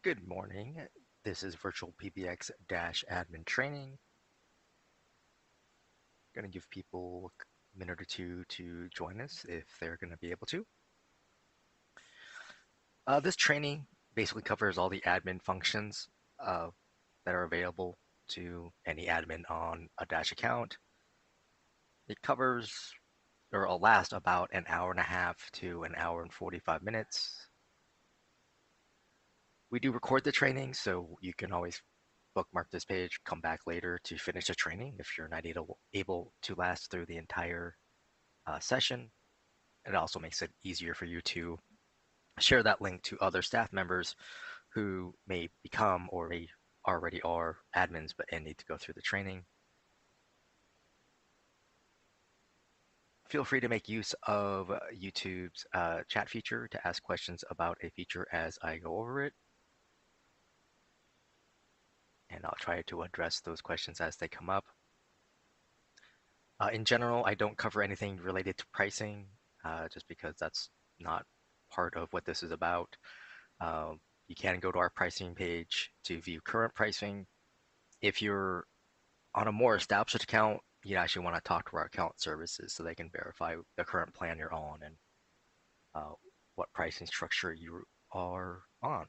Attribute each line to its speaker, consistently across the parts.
Speaker 1: Good morning. This is VirtualPBX admin training. Going to give people a minute or two to join us if they're going to be able to. This training basically covers all the admin functions that are available to any admin on a Dash account. It covers or will last about an hour and a half to an hour and 45 minutes. We do record the training, so you can always bookmark this page, come back later to finish the training if you're not able to last through the entire session. It also makes it easier for you to share that link to other staff members who may become or may already are admins but need to go through the training. Feel free to make use of YouTube's chat feature to ask questions about a feature as I go over it. And I'll try to address those questions as they come up. In general, I don't cover anything related to pricing, just because that's not part of what this is about. You can go to our pricing page to view current pricing. If you're on a more established account, you actually want to talk to our account services so they can verify the current plan you're on and what pricing structure you are on.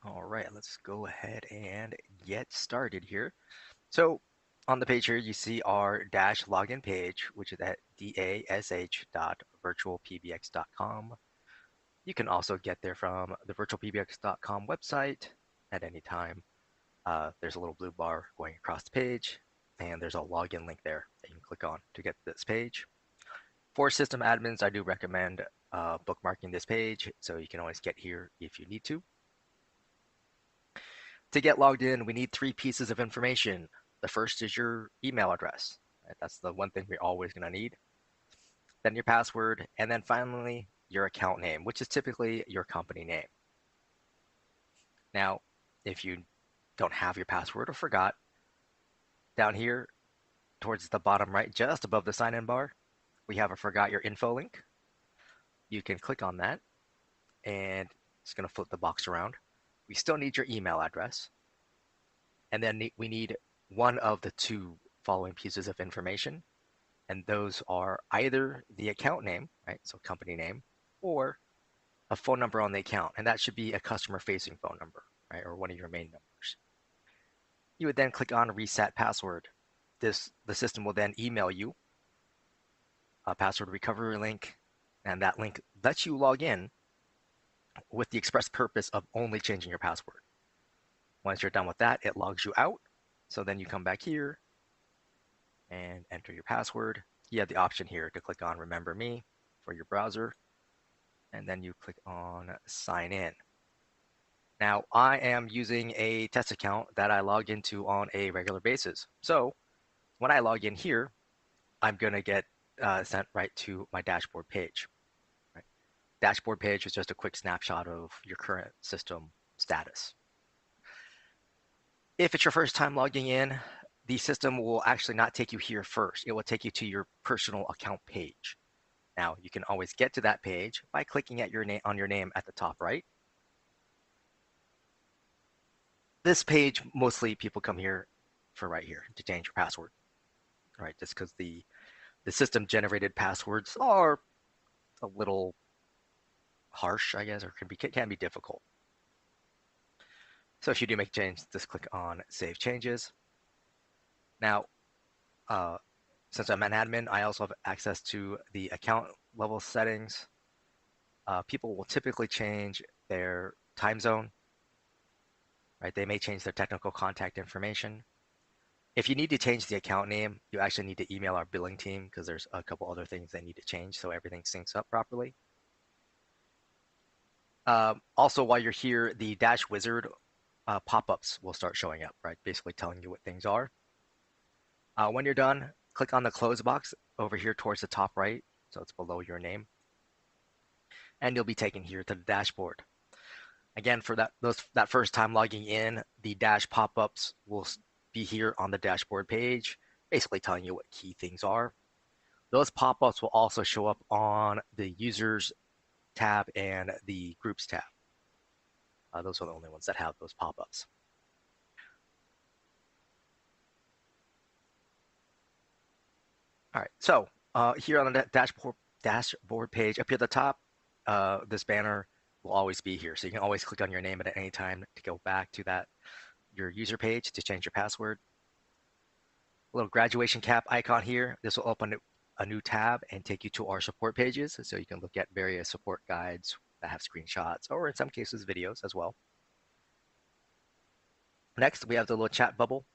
Speaker 1: All right, let's go ahead and get started here. So on the page here, you see our Dash login page, which is at dash.virtualpbx.com. You can also get there from the virtualpbx.com website at any time. There's a little blue bar going across the page, and there's a login link there that you can click on to get to this page. For system admins, I do recommend bookmarking this page, so you can always get here if you need to. To get logged in, we need 3 pieces of information. The first is your email address. Right? That's the one thing we're always going to need. Then your password, and then finally your account name, which is typically your company name. Now, if you don't have your password or forgot, down here towards the bottom right, just above the sign-in bar, we have a forgot your info link. You can click on that, and it's going to flip the box around. We still need your email address, and then we need one of the 2 following pieces of information, and those are either the account name, right, so company name, or a phone number on the account, and that should be a customer-facing phone number, right, or one of your main numbers. You would then click on Reset Password. The system will then email you a password recovery link, and that link lets you log in with the express purpose of only changing your password. Once you're done with that, it logs you out. So then you come back here and enter your password. You have the option here to click on Remember Me for your browser, and then you click on Sign In. Now, I am using a test account that I log into on a regular basis. So when I log in here, I'm going to get sent right to my dashboard page. Right? Dashboard page is just a quick snapshot of your current system status. If it's your first time logging in, the system will actually not take you here first. It will take you to your personal account page. Now, you can always get to that page by clicking at your on your name at the top right. This page, mostly people come here for right here to change your password, right? Just because the system generated passwords are a little harsh, I guess, or can be difficult. So if you do make a change, just click on Save Changes. Now, since I'm an admin, I also have access to the account level settings. People will typically change their time zone, right? They may change their technical contact information. If you need to change the account name, you actually need to email our billing team because there's a couple other things they need to change so everything syncs up properly. Also, while you're here, the Dash Wizard pop-ups will start showing up, right? Basically telling you what things are. When you're done, click on the close box over here towards the top right, so it's below your name, and you'll be taken here to the dashboard. Again, for that first time logging in, the Dash pop-ups will be here on the dashboard page, basically telling you what key things are. Those pop-ups will also show up on the user's tab and the Groups tab. Those are the only ones that have those pop-ups. All right, so here on the dashboard page up here at the top, this banner will always be here. So you can always click on your name at any time to go back to your user page to change your password. A little graduation cap icon here. This will open a new tab and take you to our support pages. So you can look at various support guides that have screenshots or in some cases videos as well. Next, we have the little chat bubble.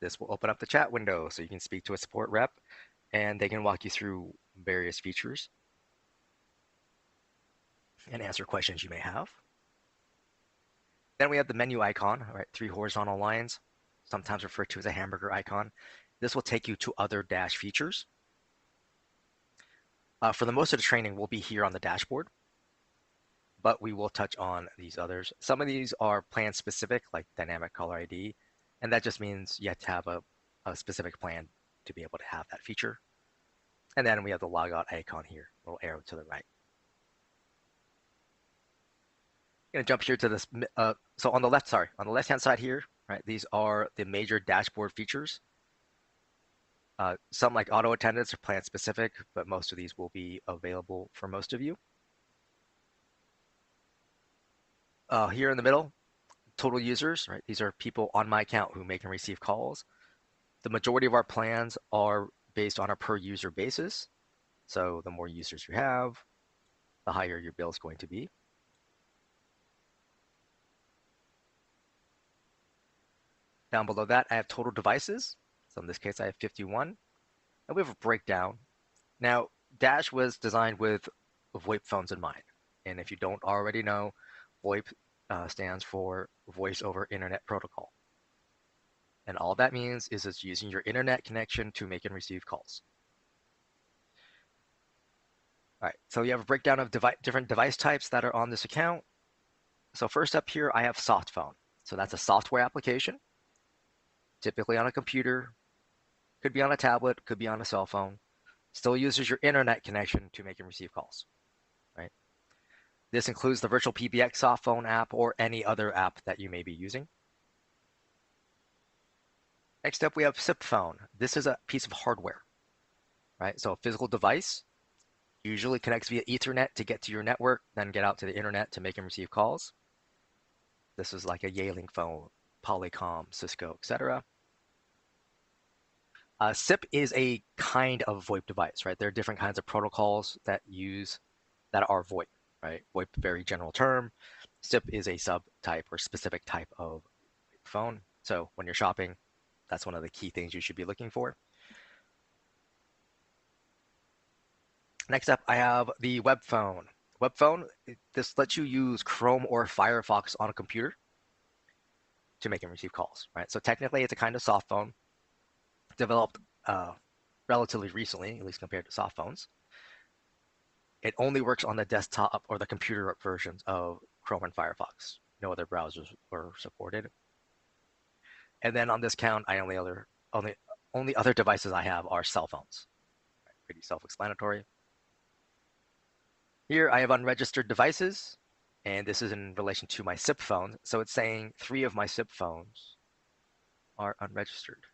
Speaker 1: This will open up the chat window so you can speak to a support rep and they can walk you through various features and answer questions you may have. Then we have the menu icon, right? 3 horizontal lines, sometimes referred to as a hamburger icon. This will take you to other Dash features. For the most of the training, we'll be here on the dashboard, but we will touch on these others. Some of these are plan specific, like dynamic caller ID, and that just means you have to have a specific plan to be able to have that feature. And then we have the logout icon here, little arrow to the right. I'm going to jump here to this. So on the left-hand side here, right? These are the major dashboard features. Some like auto attendance are plan specific, but most of these will be available for most of you. Here in the middle, total users, right? These are people on my account who make and receive calls. The majority of our plans are based on a per user basis. So the more users you have, the higher your bill is going to be. Down below that, I have total devices. So in this case, I have 51. And we have a breakdown. Now, Dash was designed with VoIP phones in mind. And if you don't already know, VoIP stands for Voice over Internet Protocol. And all that means is it's using your internet connection to make and receive calls. All right, so you have a breakdown of different device types that are on this account. So first up here, I have soft phone. So that's a software application, typically on a computer, could be on a tablet, could be on a cell phone. Still uses your internet connection to make and receive calls, right? This includes the VirtualPBX soft phone app or any other app that you may be using. Next up, we have SIP phone. This is a piece of hardware, right? So a physical device usually connects via Ethernet to get to your network, then get out to the internet to make and receive calls. This is like a Yealink phone, Polycom, Cisco, etc. SIP is a kind of VoIP device, right? There are different kinds of protocols that are VoIP, right? VoIP, very general term. SIP is a subtype or specific type of phone. So when you're shopping, that's one of the key things you should be looking for. Next up, I have the web phone. Web phone, this lets you use Chrome or Firefox on a computer to make and receive calls, right? So technically, it's a kind of soft phone developed relatively recently, at least compared to soft phones. It only works on the desktop or the computer versions of Chrome and Firefox. No other browsers were supported. And then on this count, only other devices I have are cell phones. Right, pretty self-explanatory. Here I have unregistered devices, and this is in relation to my SIP phone. So it's saying 3 of my SIP phones are unregistered.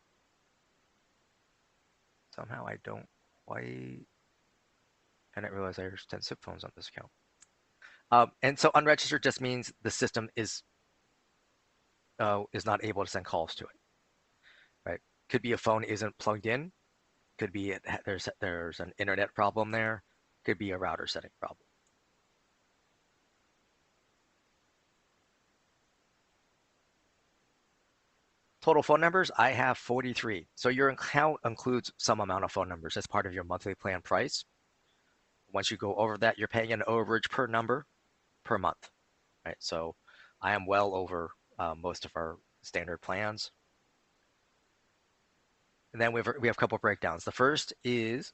Speaker 1: Somehow I didn't realize there's 10 SIP phones on this account. And so unregistered just means the system is not able to send calls to it, right? Could be a phone isn't plugged in. Could be there's an internet problem there. Could be a router setting problem. Total phone numbers, I have 43. So your account includes some amount of phone numbers as part of your monthly plan price. Once you go over that, you're paying an overage per number per month, right? So I am well over most of our standard plans. And then we have a couple of breakdowns. The first is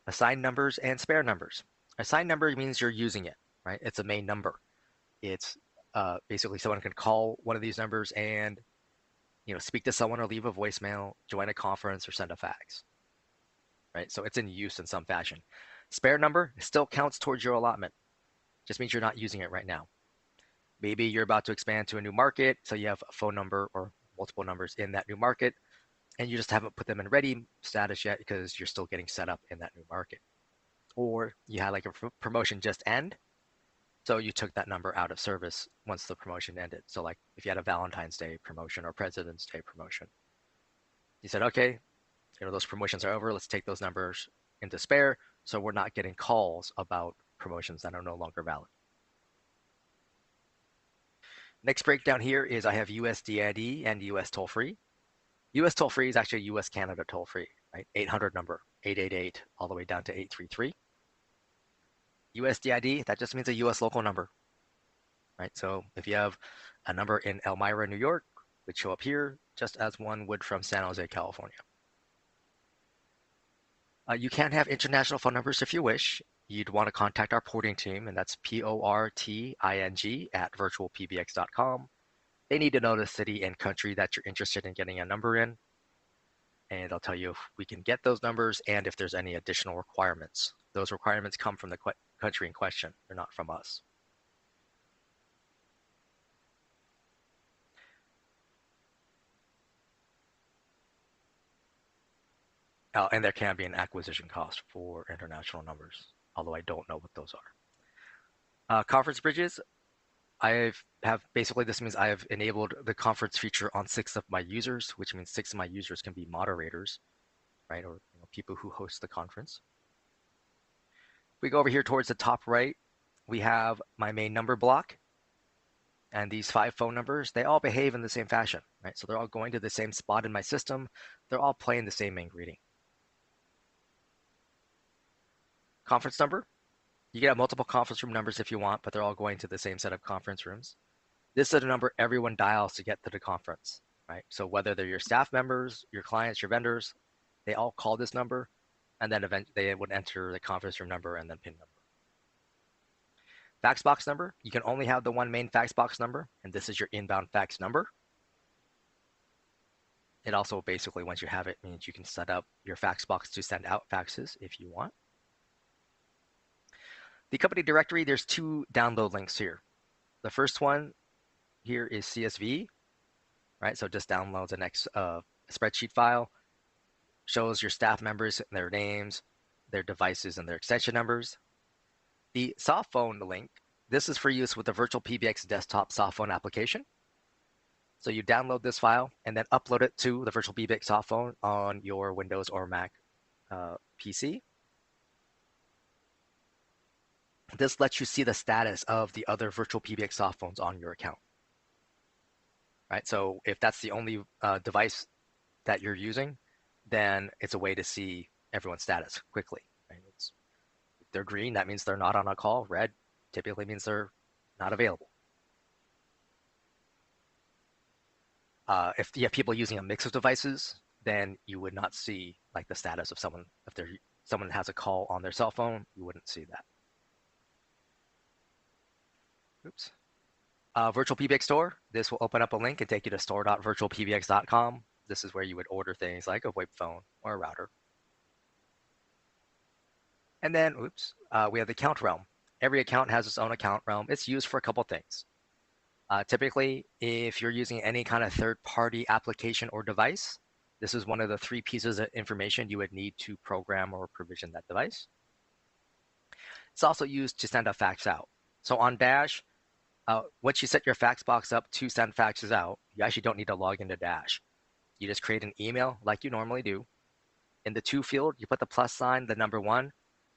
Speaker 1: assigned numbers and spare numbers. Assigned number means you're using it, right? It's a main number. It's basically someone can call one of these numbers and speak to someone or leave a voicemail, join a conference, or send a fax, right? So it's in use in some fashion. Spare number still counts towards your allotment. Just means you're not using it right now. Maybe you're about to expand to a new market, so you have a phone number or multiple numbers in that new market, and you just haven't put them in ready status yet because you're still getting set up in that new market. Or you had like a promotion just end, so you took that number out of service once the promotion ended. So like if you had a Valentine's Day promotion or President's Day promotion, you said, okay, those promotions are over. Let's take those numbers into spare so we're not getting calls about promotions that are no longer valid. Next breakdown here is I have USDID and US toll free. US toll free is actually US Canada toll free, right? 800 number, 888 all the way down to 833. USDID, that just means a US local number, right? So if you have a number in Elmira, New York, it would show up here just as one would from San Jose, California. You can have international phone numbers if you wish. You'd want to contact our porting team, and that's porting at virtualpbx.com. They need to know the city and country that you're interested in getting a number in, and they'll tell you if we can get those numbers and if there's any additional requirements. Those requirements come from the country in question. They're not from us. And there can be an acquisition cost for international numbers, although I don't know what those are. Conference bridges, basically this means I have enabled the conference feature on 6 of my users, which means 6 of my users can be moderators, right? Or people who host the conference. We go over here towards the top right, we have my main number block. And these 5 phone numbers, they all behave in the same fashion, right? So they're all going to the same spot in my system. They're all playing the same main greeting. Conference number, you can have multiple conference room numbers if you want, but they're all going to the same set of conference rooms. This is a number everyone dials to get to the conference, right? So whether they're your staff members, your clients, your vendors, they all call this number, and then they would enter the conference room number and then PIN number. Fax box number, you can only have the one main fax box number, and this is your inbound fax number. It also basically, once you have it, means you can set up your fax box to send out faxes if you want. The company directory, there's 2 download links here. The first one here is CSV, right? So it just downloads the next spreadsheet file, shows your staff members, their names, their devices, and their extension numbers. The soft phone link, this is for use with the VirtualPBX desktop soft phone application. So you download this file and then upload it to the VirtualPBX soft phone on your Windows or Mac PC. This lets you see the status of the other VirtualPBX soft phones on your account. Right? So if that's the only device that you're using, then it's a way to see everyone's status quickly. Right? If they're green, that means they're not on a call. Red typically means they're not available. If you have people using a mix of devices, then you would not see like the status of someone. If someone has a call on their cell phone, you wouldn't see that. Oops. VirtualPBX Store. This will open up a link and take you to store.virtualpbx.com. This is where you would order things like a VoIP phone or a router. And then, we have the account realm. Every account has its own account realm. It's used for a couple things. Typically, if you're using any kind of third-party application or device, this is one of the 3 pieces of information you would need to program or provision that device. It's also used to send a fax out. So on Dash, once you set your fax box up to send faxes out, you actually don't need to log into Dash. You just create an email like you normally do. In the to field, you put the plus sign, the number 1,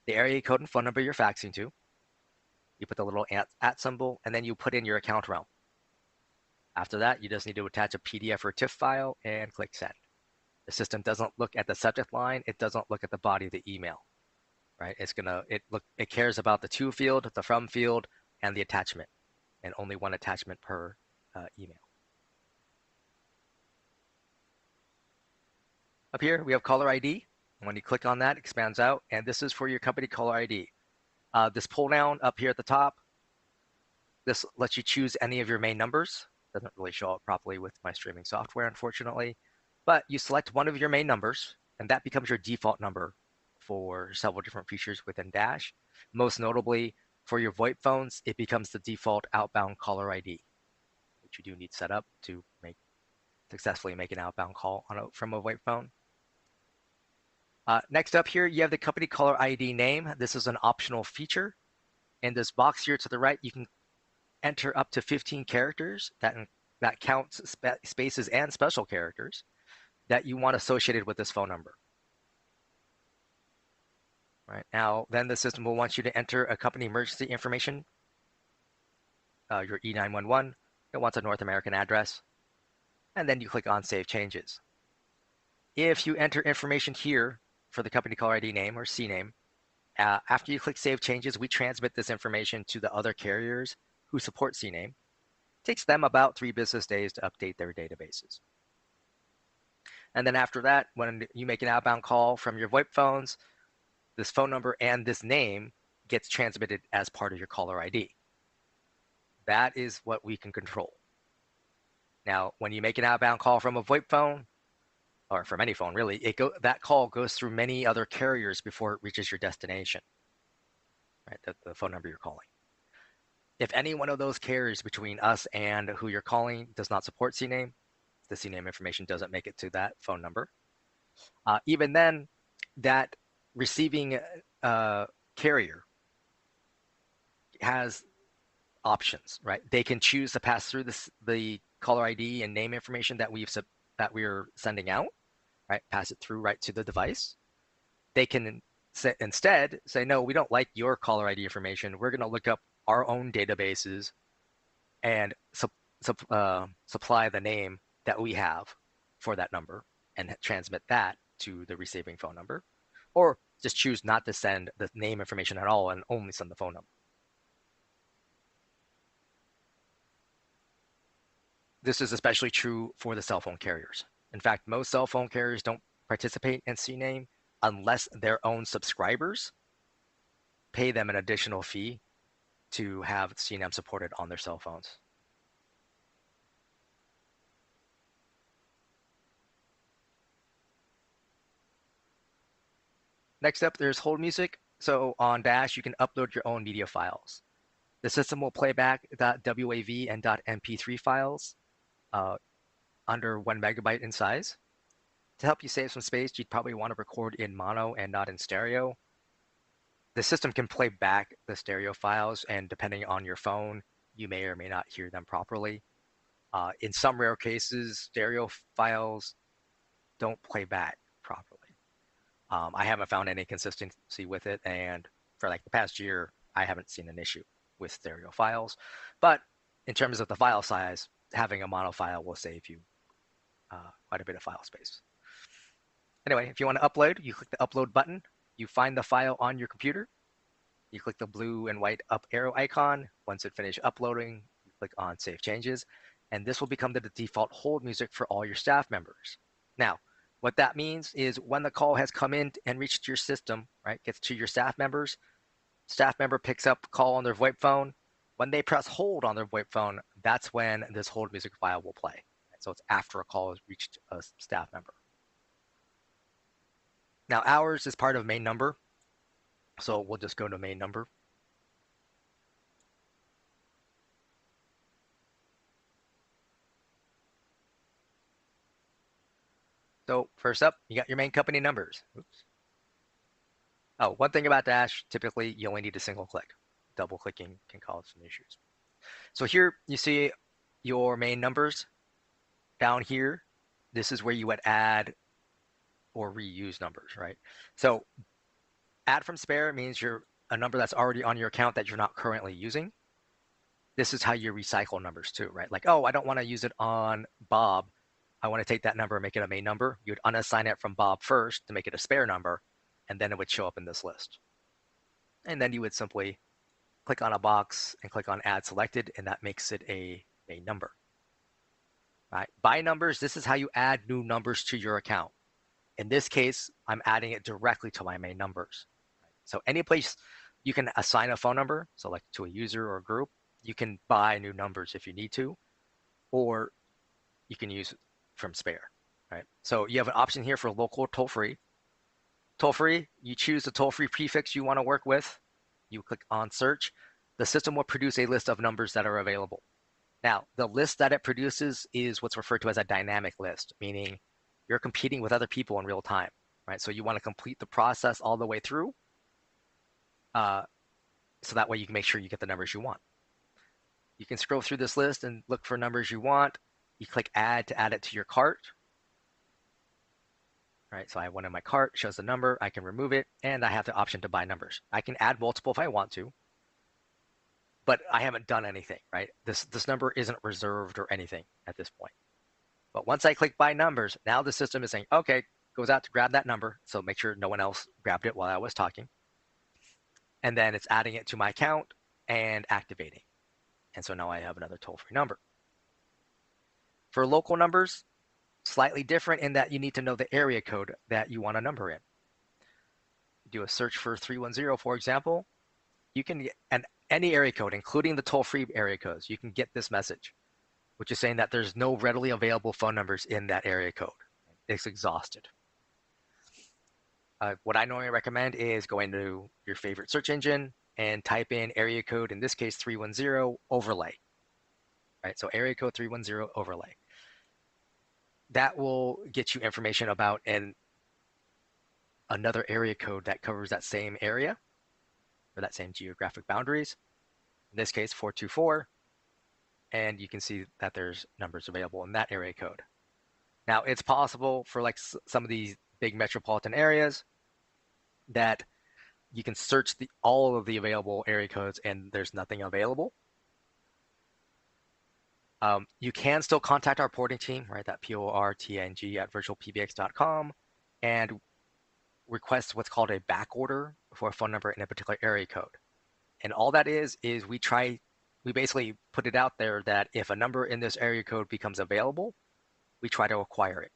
Speaker 1: the area code and phone number you're faxing to. You put the little at symbol, and then you put in your account realm. After that, you just need to attach a PDF or TIFF file and click send. The system doesn't look at the subject line. It doesn't look at the body of the email, right? It cares about the to field, the from field, and the attachment, and only one attachment per email. Up here, we have caller ID. When you click on that, it expands out, and this is for your company caller ID. This pull down up here at the top, this lets you choose any of your main numbers. Doesn't really show up properly with my streaming software, unfortunately. But you select one of your main numbers, and that becomes your default number for several different features within Dash. Most notably, For your VoIP phones, it becomes the default outbound caller ID, which you do need set up to successfully make an outbound call from a VoIP phone. Next up here, you have the company caller ID name. This is an optional feature. In this box here to the right, you can enter up to 15 characters that counts spaces and special characters that you want associated with this phone number. Right now, then the system will want you to enter a company emergency information, your E911. It wants a North American address, and then you click on Save Changes. If you enter information here for the company caller ID name or CNAME, after you click Save Changes, we transmit this information to the other carriers who support CNAME. It takes them about 3 business days to update their databases. And then after that, when you make an outbound call from your VoIP phones, this phone number and this name gets transmitted as part of your caller ID. That is what we can control. Now, when you make an outbound call from a VoIP phone, or from any phone really, that call goes through many other carriers before it reaches your destination, right? The phone number you're calling. If any one of those carriers between us and who you're calling does not support CNAME, the CNAME information doesn't make it to that phone number. Even then, that receiving carrier has options, right? They can choose to pass through the caller ID and name information that we're sending out, right? Pass it through right to the device. They can instead say, no, we don't like your caller ID information. We're going to look up our own databases and supply the name that we have for that number and transmit that to the receiving phone number, or just choose not to send the name information at all and only send the phone number. This is especially true for the cell phone carriers. In fact, most cell phone carriers don't participate in CNAME unless their own subscribers pay them an additional fee to have CNAME supported on their cell phones. Next up, there's hold music. So on Dash, you can upload your own media files. The system will play back .wav and .mp3 files under 1 megabyte in size. To help you save some space, you'd probably want to record in mono and not in stereo. The system can play back the stereo files, and depending on your phone, you may or may not hear them properly. In some rare cases, stereo files don't play back properly. I haven't found any consistency with it, and for like the past year, I haven't seen an issue with stereo files. But in terms of the file size, having a mono file will save you quite a bit of file space. Anyway, if you want to upload, you click the upload button. You find the file on your computer. You click the blue and white up arrow icon. Once it finishes uploading, you click on Save Changes, and this will become the default hold music for all your staff members. Now, what that means is when the call has come in and reached your system, right, gets to your staff members, staff member picks up the call on their VoIP phone. When they press hold on their VoIP phone, that's when this hold music file will play. So it's after a call has reached a staff member. Now, hours is part of main number, so we'll just go to main number. So first up, you got your main company numbers. Oops. Oh, one thing about Dash, typically you only need a single click. Double clicking can cause some issues. So here you see your main numbers. Down here, this is where you would add or reuse numbers, right? So add from spare means you're a number that's already on your account that you're not currently using. This is how you recycle numbers too, right? Like, oh, I don't want to use it on Bob. I want to take that number and make it a main number. You'd unassign it from Bob first to make it a spare number, and then it would show up in this list. And then you would simply click on a box and click on Add Selected, and that makes it a main number. Right? By numbers, this is how you add new numbers to your account. In this case, I'm adding it directly to my main numbers. So any place you can assign a phone number, so like to a user or a group, you can buy new numbers if you need to, or you can use from spare, right? So you have an option here for local toll-free. Toll-free, you choose the toll-free prefix you want to work with. You click on search. the system will produce a list of numbers that are available. Now, the list that it produces is what's referred to as a dynamic list, meaning you're competing with other people in real time, right? So you want to complete the process all the way through, so that way you can make sure you get the numbers you want. You can scroll through this list and look for numbers you want. You click add to add it to your cart. All right, so I have one in my cart, shows the number, I can remove it, and I have the option to buy numbers. I can add multiple if I want to, but I haven't done anything, right? This number isn't reserved or anything at this point. But once I click buy numbers, now the system is saying, okay, goes out to grab that number. So make sure no one else grabbed it while I was talking. And then it's adding it to my account and activating. And so now I have another toll-free number. For local numbers, slightly different in that you need to know the area code that you want a number in. Do a search for 310, for example. You can get any area code, including the toll-free area codes. You can get this message, which is saying that there's no readily available phone numbers in that area code. It's exhausted. What I normally recommend is going to your favorite search engine and type in area code, in this case 310 overlay. Right, so area code 310 overlay. That will get you information about another area code that covers that same area or that same geographic boundaries. In this case, 424. And you can see that there's numbers available in that area code. Now, it's possible for like some of these big metropolitan areas that you can search all of the available area codes and there's nothing available. You can still contact our porting team, right? That PORTNG at virtualpbx.com and request what's called a back order for a phone number in a particular area code. And all that is we basically put it out there that if a number in this area code becomes available, we try to acquire it.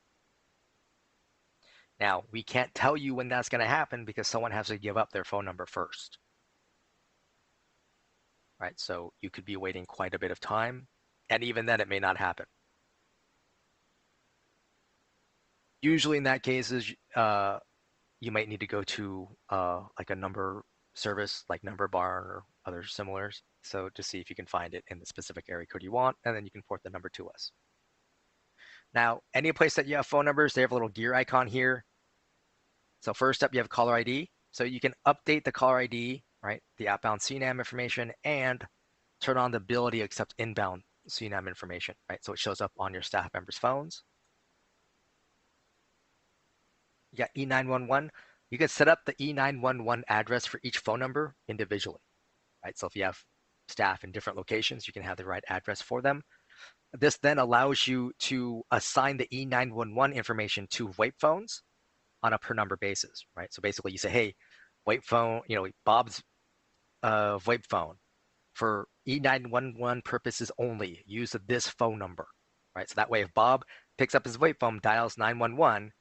Speaker 1: Now, we can't tell you when that's going to happen because someone has to give up their phone number first. Right? So you could be waiting quite a bit of time, and even then it may not happen. Usually in that case, you might need to go to like a number service like Number Barn or other similars, so to see if you can find it in the specific area code you want, and then you can port the number to us. Now, any place that you have phone numbers, they have a little gear icon here. So first up, you have caller ID. So you can update the caller ID, right? The outbound CNAM information, and turn on the ability to accept inbound CNAM information, right? So it shows up on your staff members' phones. You got E911. You can set up the E911 address for each phone number individually, right? So if you have staff in different locations, you can have the right address for them. This then allows you to assign the E911 information to VoIP phones on a per number basis, right? So basically you say, hey, VoIP phone, Bob's VoIP phone for E911 purposes only, use this phone number, right? So that way if Bob picks up his VoIP phone, dials 911,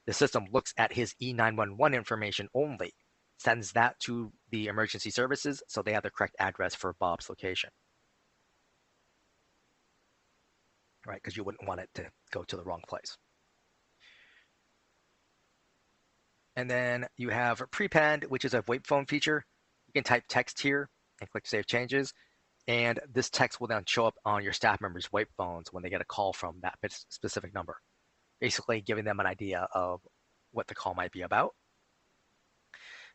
Speaker 1: the system looks at his E911 information only, sends that to the emergency services so they have the correct address for Bob's location. Right, because you wouldn't want it to go to the wrong place. And then you have prepend, which is a VoIP phone feature. You can type text here and click Save Changes. And this text will then show up on your staff members' VoIP phones when they get a call from that specific number, basically giving them an idea of what the call might be about.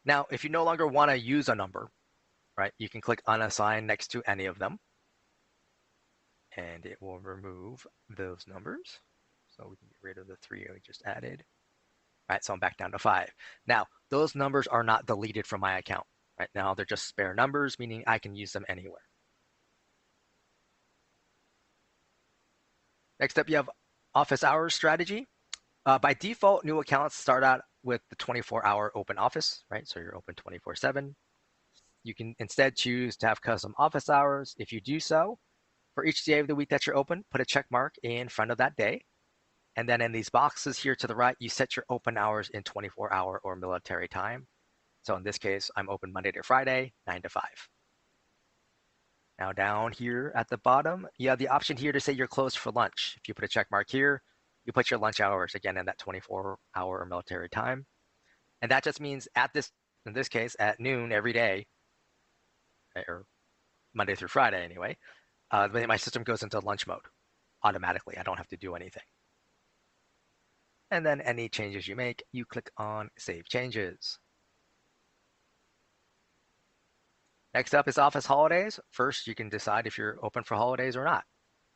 Speaker 1: Now, if you no longer want to use a number, right, you can click Unassign next to any of them. And it will remove those numbers. So we can get rid of the 3 we just added. All right, so I'm back down to 5. Now, those numbers are not deleted from my account. Right now, they're just spare numbers, meaning I can use them anywhere. Next up, you have office hours strategy. By default, new accounts start out with the 24-hour open office, right? So you're open 24/7. You can instead choose to have custom office hours. If you do so, for each day of the week that you're open, put a check mark in front of that day. And then in these boxes here to the right, you set your open hours in 24-hour or military time. So in this case, I'm open Monday to Friday, 9 to 5. Now down here at the bottom, you have the option here to say you're closed for lunch. If you put a check mark here, you put your lunch hours again in that 24-hour or military time. And that just means in this case, at noon every day, or Monday through Friday anyway, my system goes into lunch mode automatically. I don't have to do anything. And then any changes you make, you click on Save Changes. Next up is Office Holidays. First, you can decide if you're open for holidays or not,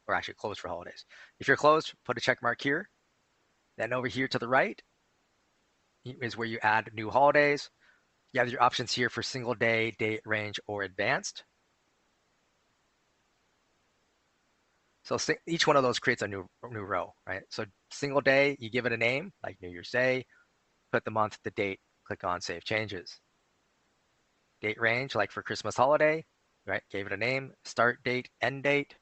Speaker 1: or actually closed for holidays. If you're closed, put a check mark here. Then over here to the right is where you add new holidays. You have your options here for single day, date range, or advanced. So each one of those creates a new row, right? So single day, you give it a name, like New Year's Day, put the month, the date, click on Save Changes. Date range, like for Christmas holiday, right? Gave it a name, start date, end date,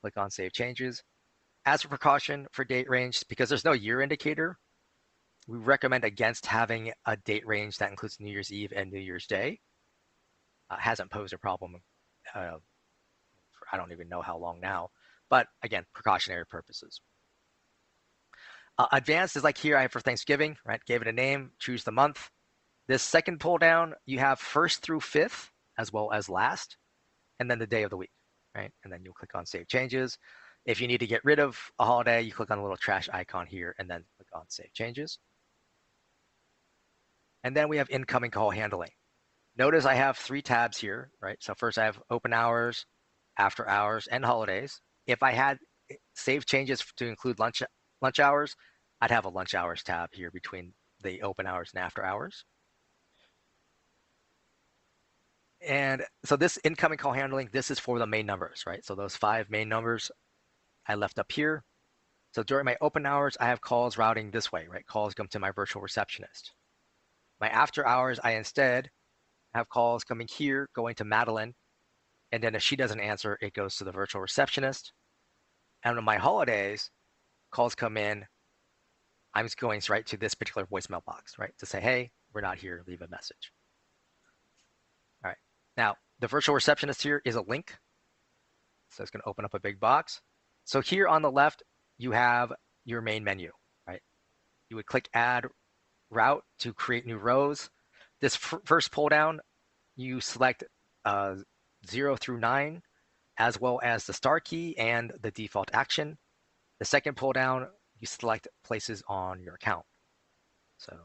Speaker 1: click on Save Changes. As a precaution for date range, because there's no year indicator, we recommend against having a date range that includes New Year's Eve and New Year's Day. Hasn't posed a problem for I don't even know how long now, but again, precautionary purposes. Advanced is like here, I have for Thanksgiving, right? Gave it a name, choose the month. This second pull down, you have 1st through 5th, as well as last, and then the day of the week, right? And then you'll click on Save Changes. If you need to get rid of a holiday, you click on the little trash icon here and then click on Save Changes. And then we have incoming call handling. Notice I have 3 tabs here, right? So first I have open hours, after hours, and holidays. If I had save changes to include lunch hours, I'd have a lunch hours tab here between the open hours and after hours. And so this incoming call handling, this is for the main numbers, right? So those 5 main numbers I left up here. So during my open hours, I have calls routing this way, right? Calls come to my virtual receptionist. My after hours, I instead have calls coming here, going to Madeline. And then if she doesn't answer, it goes to the virtual receptionist. And on my holidays, calls come in, I'm just going right to this particular voicemail box, right? To say, hey, we're not here, leave a message. All right. Now, the virtual receptionist here is a link. So it's going to open up a big box. So here on the left, you have your main menu, right? You would click Add Route to create new rows. This first pull down, you select 0 through 9, as well as the star key and the default action. The second pull down, you select places on your account. So,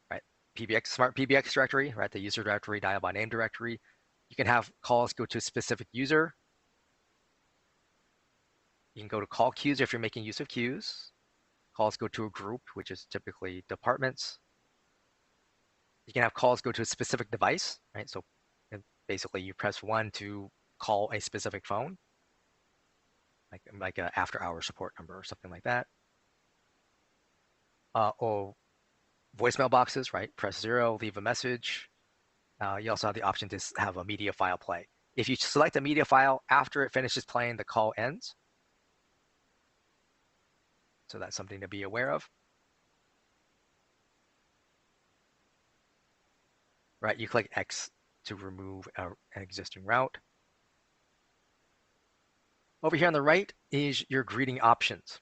Speaker 1: right, PBX, Smart PBX directory, right, the user directory, dial by name directory. You can have calls go to a specific user. You can go to call queues if you're making use of queues. Calls go to a group, which is typically departments. You can have calls go to a specific device, right? So basically you press 1 to call a specific phone, like an after-hour support number or something like that. Or voicemail boxes, right? Press 0, leave a message. You also have the option to have a media file play. If you select a media file, after it finishes playing, the call ends. So that's something to be aware of. Right, you click X to remove an existing route. Over here on the right is your greeting options.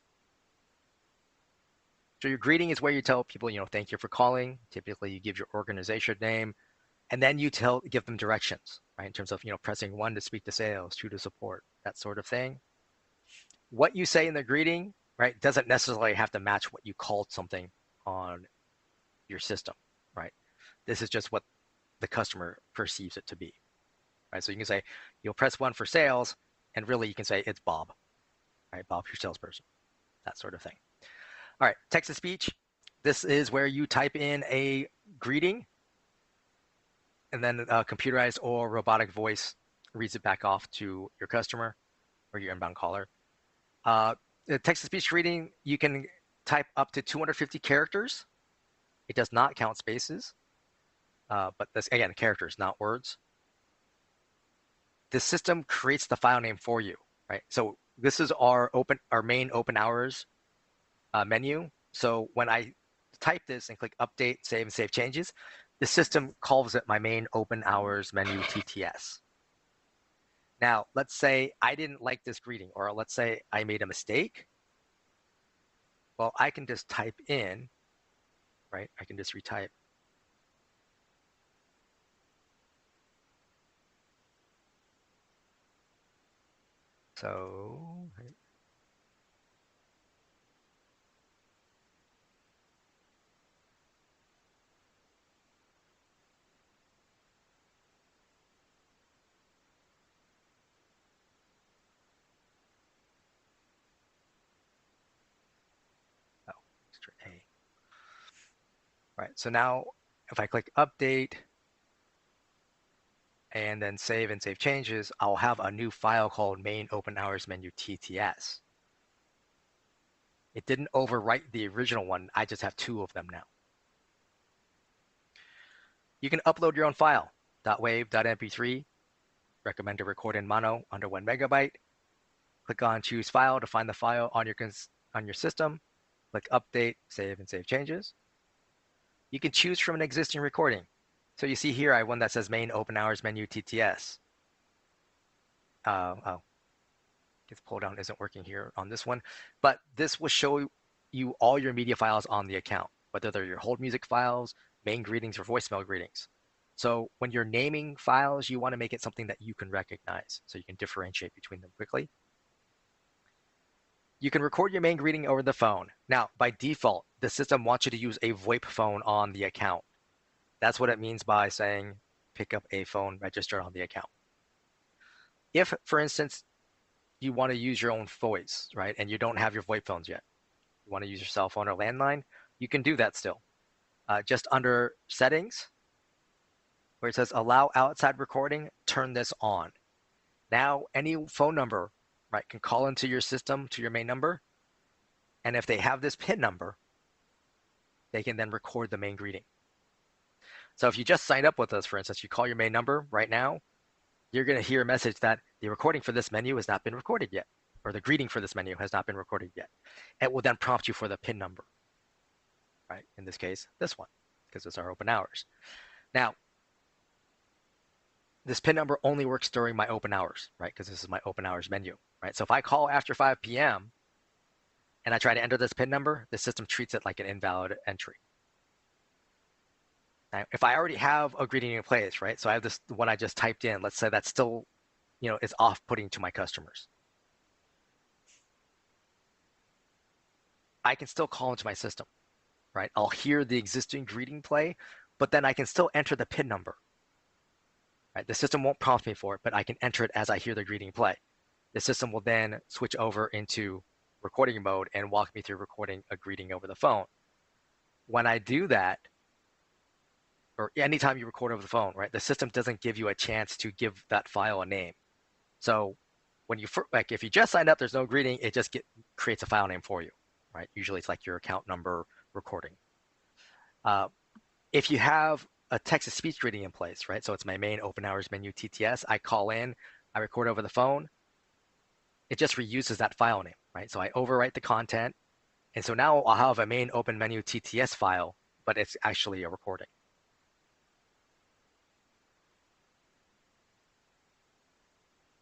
Speaker 1: So your greeting is where you tell people, thank you for calling. Typically, you give your organization name, and then you give them directions, right? In terms of, pressing 1 to speak to sales, 2 to support, that sort of thing. What you say in the greeting, right, doesn't necessarily have to match what you called something on your system, right? This is just what the customer perceives it to be, right? So you can say, you'll press 1 for sales, and really you can say it's Bob, right? Bob, your salesperson, that sort of thing. All right, text-to-speech. This is where you type in a greeting, and then a computerized or robotic voice reads it back off to your customer or your inbound caller. The text-to-speech greeting, you can type up to 250 characters. It does not count spaces, but this, again, characters, not words. The system creates the file name for you, right? So this is our main open hours menu. So when I type this and click update, save, and save changes, the system calls it my main open hours menu TTS. Now, let's say I didn't like this greeting, or let's say I made a mistake. Well, I can just type in, right? I can just retype. So oh, extra A. Right. So now if I click update and then save and save changes, I'll have a new file called main open hours menu TTS. It didn't overwrite the original one. I just have two of them now. You can upload your own file, .wav, .mp3, recommend to record in mono under 1 megabyte. Click on choose file to find the file on your system. Click update, save, and save changes. You can choose from an existing recording. So you see here, I have one that says main open hours menu TTS. Oh, this pull down isn't working here on this one, but this will show you all your media files on the account, whether they're your hold music files, main greetings, or voicemail greetings. So when you're naming files, you want to make it something that you can recognize so you can differentiate between them quickly. You can record your main greeting over the phone. Now, by default, the system wants you to use a VoIP phone on the account. That's what it means by saying pick up a phone registered on the account. If, for instance, you want to use your own voice, right, and you don't have your VoIP phones yet, you want to use your cell phone or landline, you can do that still. Just under settings, where it says allow outside recording, turn this on. Now, any phone number, right, can call into your system to your main number, and if they have this PIN number, they can then record the main greeting. So if you just signed up with us, for instance, you call your main number right now, you're going to hear a message that the recording for this menu has not been recorded yet, or the greeting for this menu has not been recorded yet. It will then prompt you for the PIN number, right? In this case, this one, because it's our open hours. Now, this PIN number only works during my open hours, right? Because this is my open hours menu, right? So if I call after 5 p.m. and I try to enter this PIN number, the system treats it like an invalid entry. Now, if I already have a greeting in place, right? So I have this one I just typed in. Let's say that's still, is off-putting to my customers. I can still call into my system, right? I'll hear the existing greeting play, but then I can still enter the PIN number. Right? The system won't prompt me for it, but I can enter it as I hear the greeting play. The system will then switch over into recording mode and walk me through recording a greeting over the phone. When I do that, or anytime you record over the phone, right, the system doesn't give you a chance to give that file a name. So when if you just signed up, there's no greeting, it just creates a file name for you, right? Usually it's like your account number recording. If you have a text-to-speech greeting in place, right? So it's my main open hours menu TTS. I call in, I record over the phone. It just reuses that file name, right? So I overwrite the content. And so now I'll have a main open menu TTS file, but it's actually a recording.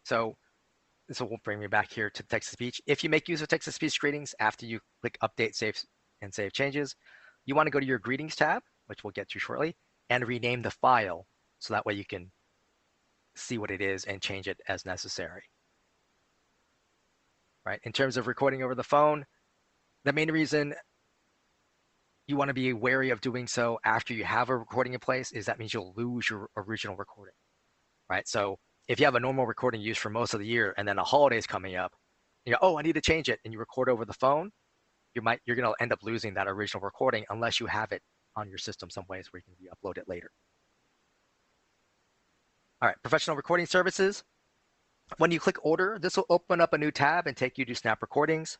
Speaker 1: So this will bring me back here to text-to-speech. If you make use of text-to-speech greetings after you click update, save, and save changes, you want to go to your greetings tab, which we'll get to shortly, and rename the file so that way you can see what it is and change it as necessary. Right? In terms of recording over the phone, the main reason you want to be wary of doing so after you have a recording in place is that means you'll lose your original recording. Right? So if you have a normal recording used for most of the year and then a holiday is coming up, oh, I need to change it, and you record over the phone, you're going to end up losing that original recording unless you have it on your system some ways where you can re-upload it later. All right, professional recording services. When you click order, this will open up a new tab and take you to Snap Recordings.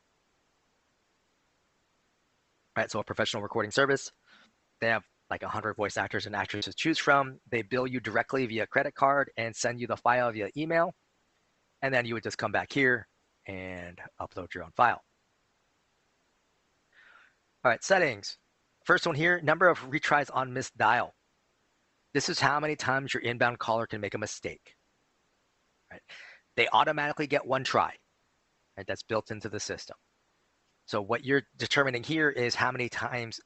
Speaker 1: All right, so a professional recording service. They have like 100 voice actors and actresses to choose from. They bill you directly via credit card and send you the file via email. And then you would just come back here and upload your own file. All right, settings. First one here, number of retries on missed dial. This is how many times your inbound caller can make a mistake. Right? They automatically get one try. Right? That's built into the system. So what you're determining here is how many times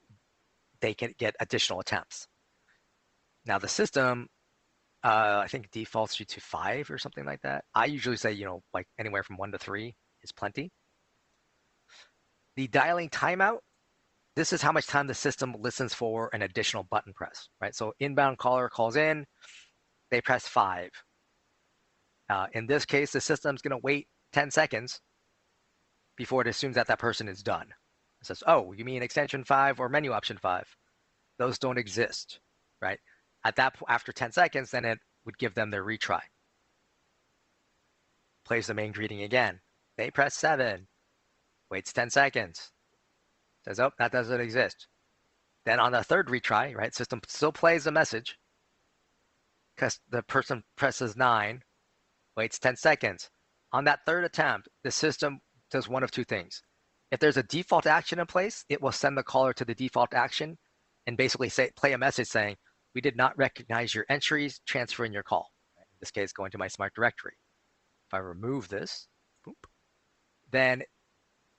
Speaker 1: they can get additional attempts. Now the system I think defaults you to 5 or something like that. I usually say, like anywhere from 1 to 3 is plenty. The dialing timeout, this is how much time the system listens for an additional button press, right? So inbound caller calls in, they press 5. In this case, the system's going to wait 10 seconds before it assumes that that person is done. It says, oh, you mean extension 5 or menu option 5? Those don't exist, right? At that point, after 10 seconds, then it would give them their retry. Plays the main greeting again. They press 7, waits 10 seconds, says, oh, that doesn't exist. Then on the third retry, right, system still plays the message because the person presses 9, waits 10 seconds. On that third attempt, the system does one of two things. If there's a default action in place, it will send the caller to the default action and basically play a message saying, we did not recognize your entries, transferring your call. In this case, going to my smart directory. If I remove this, boop, then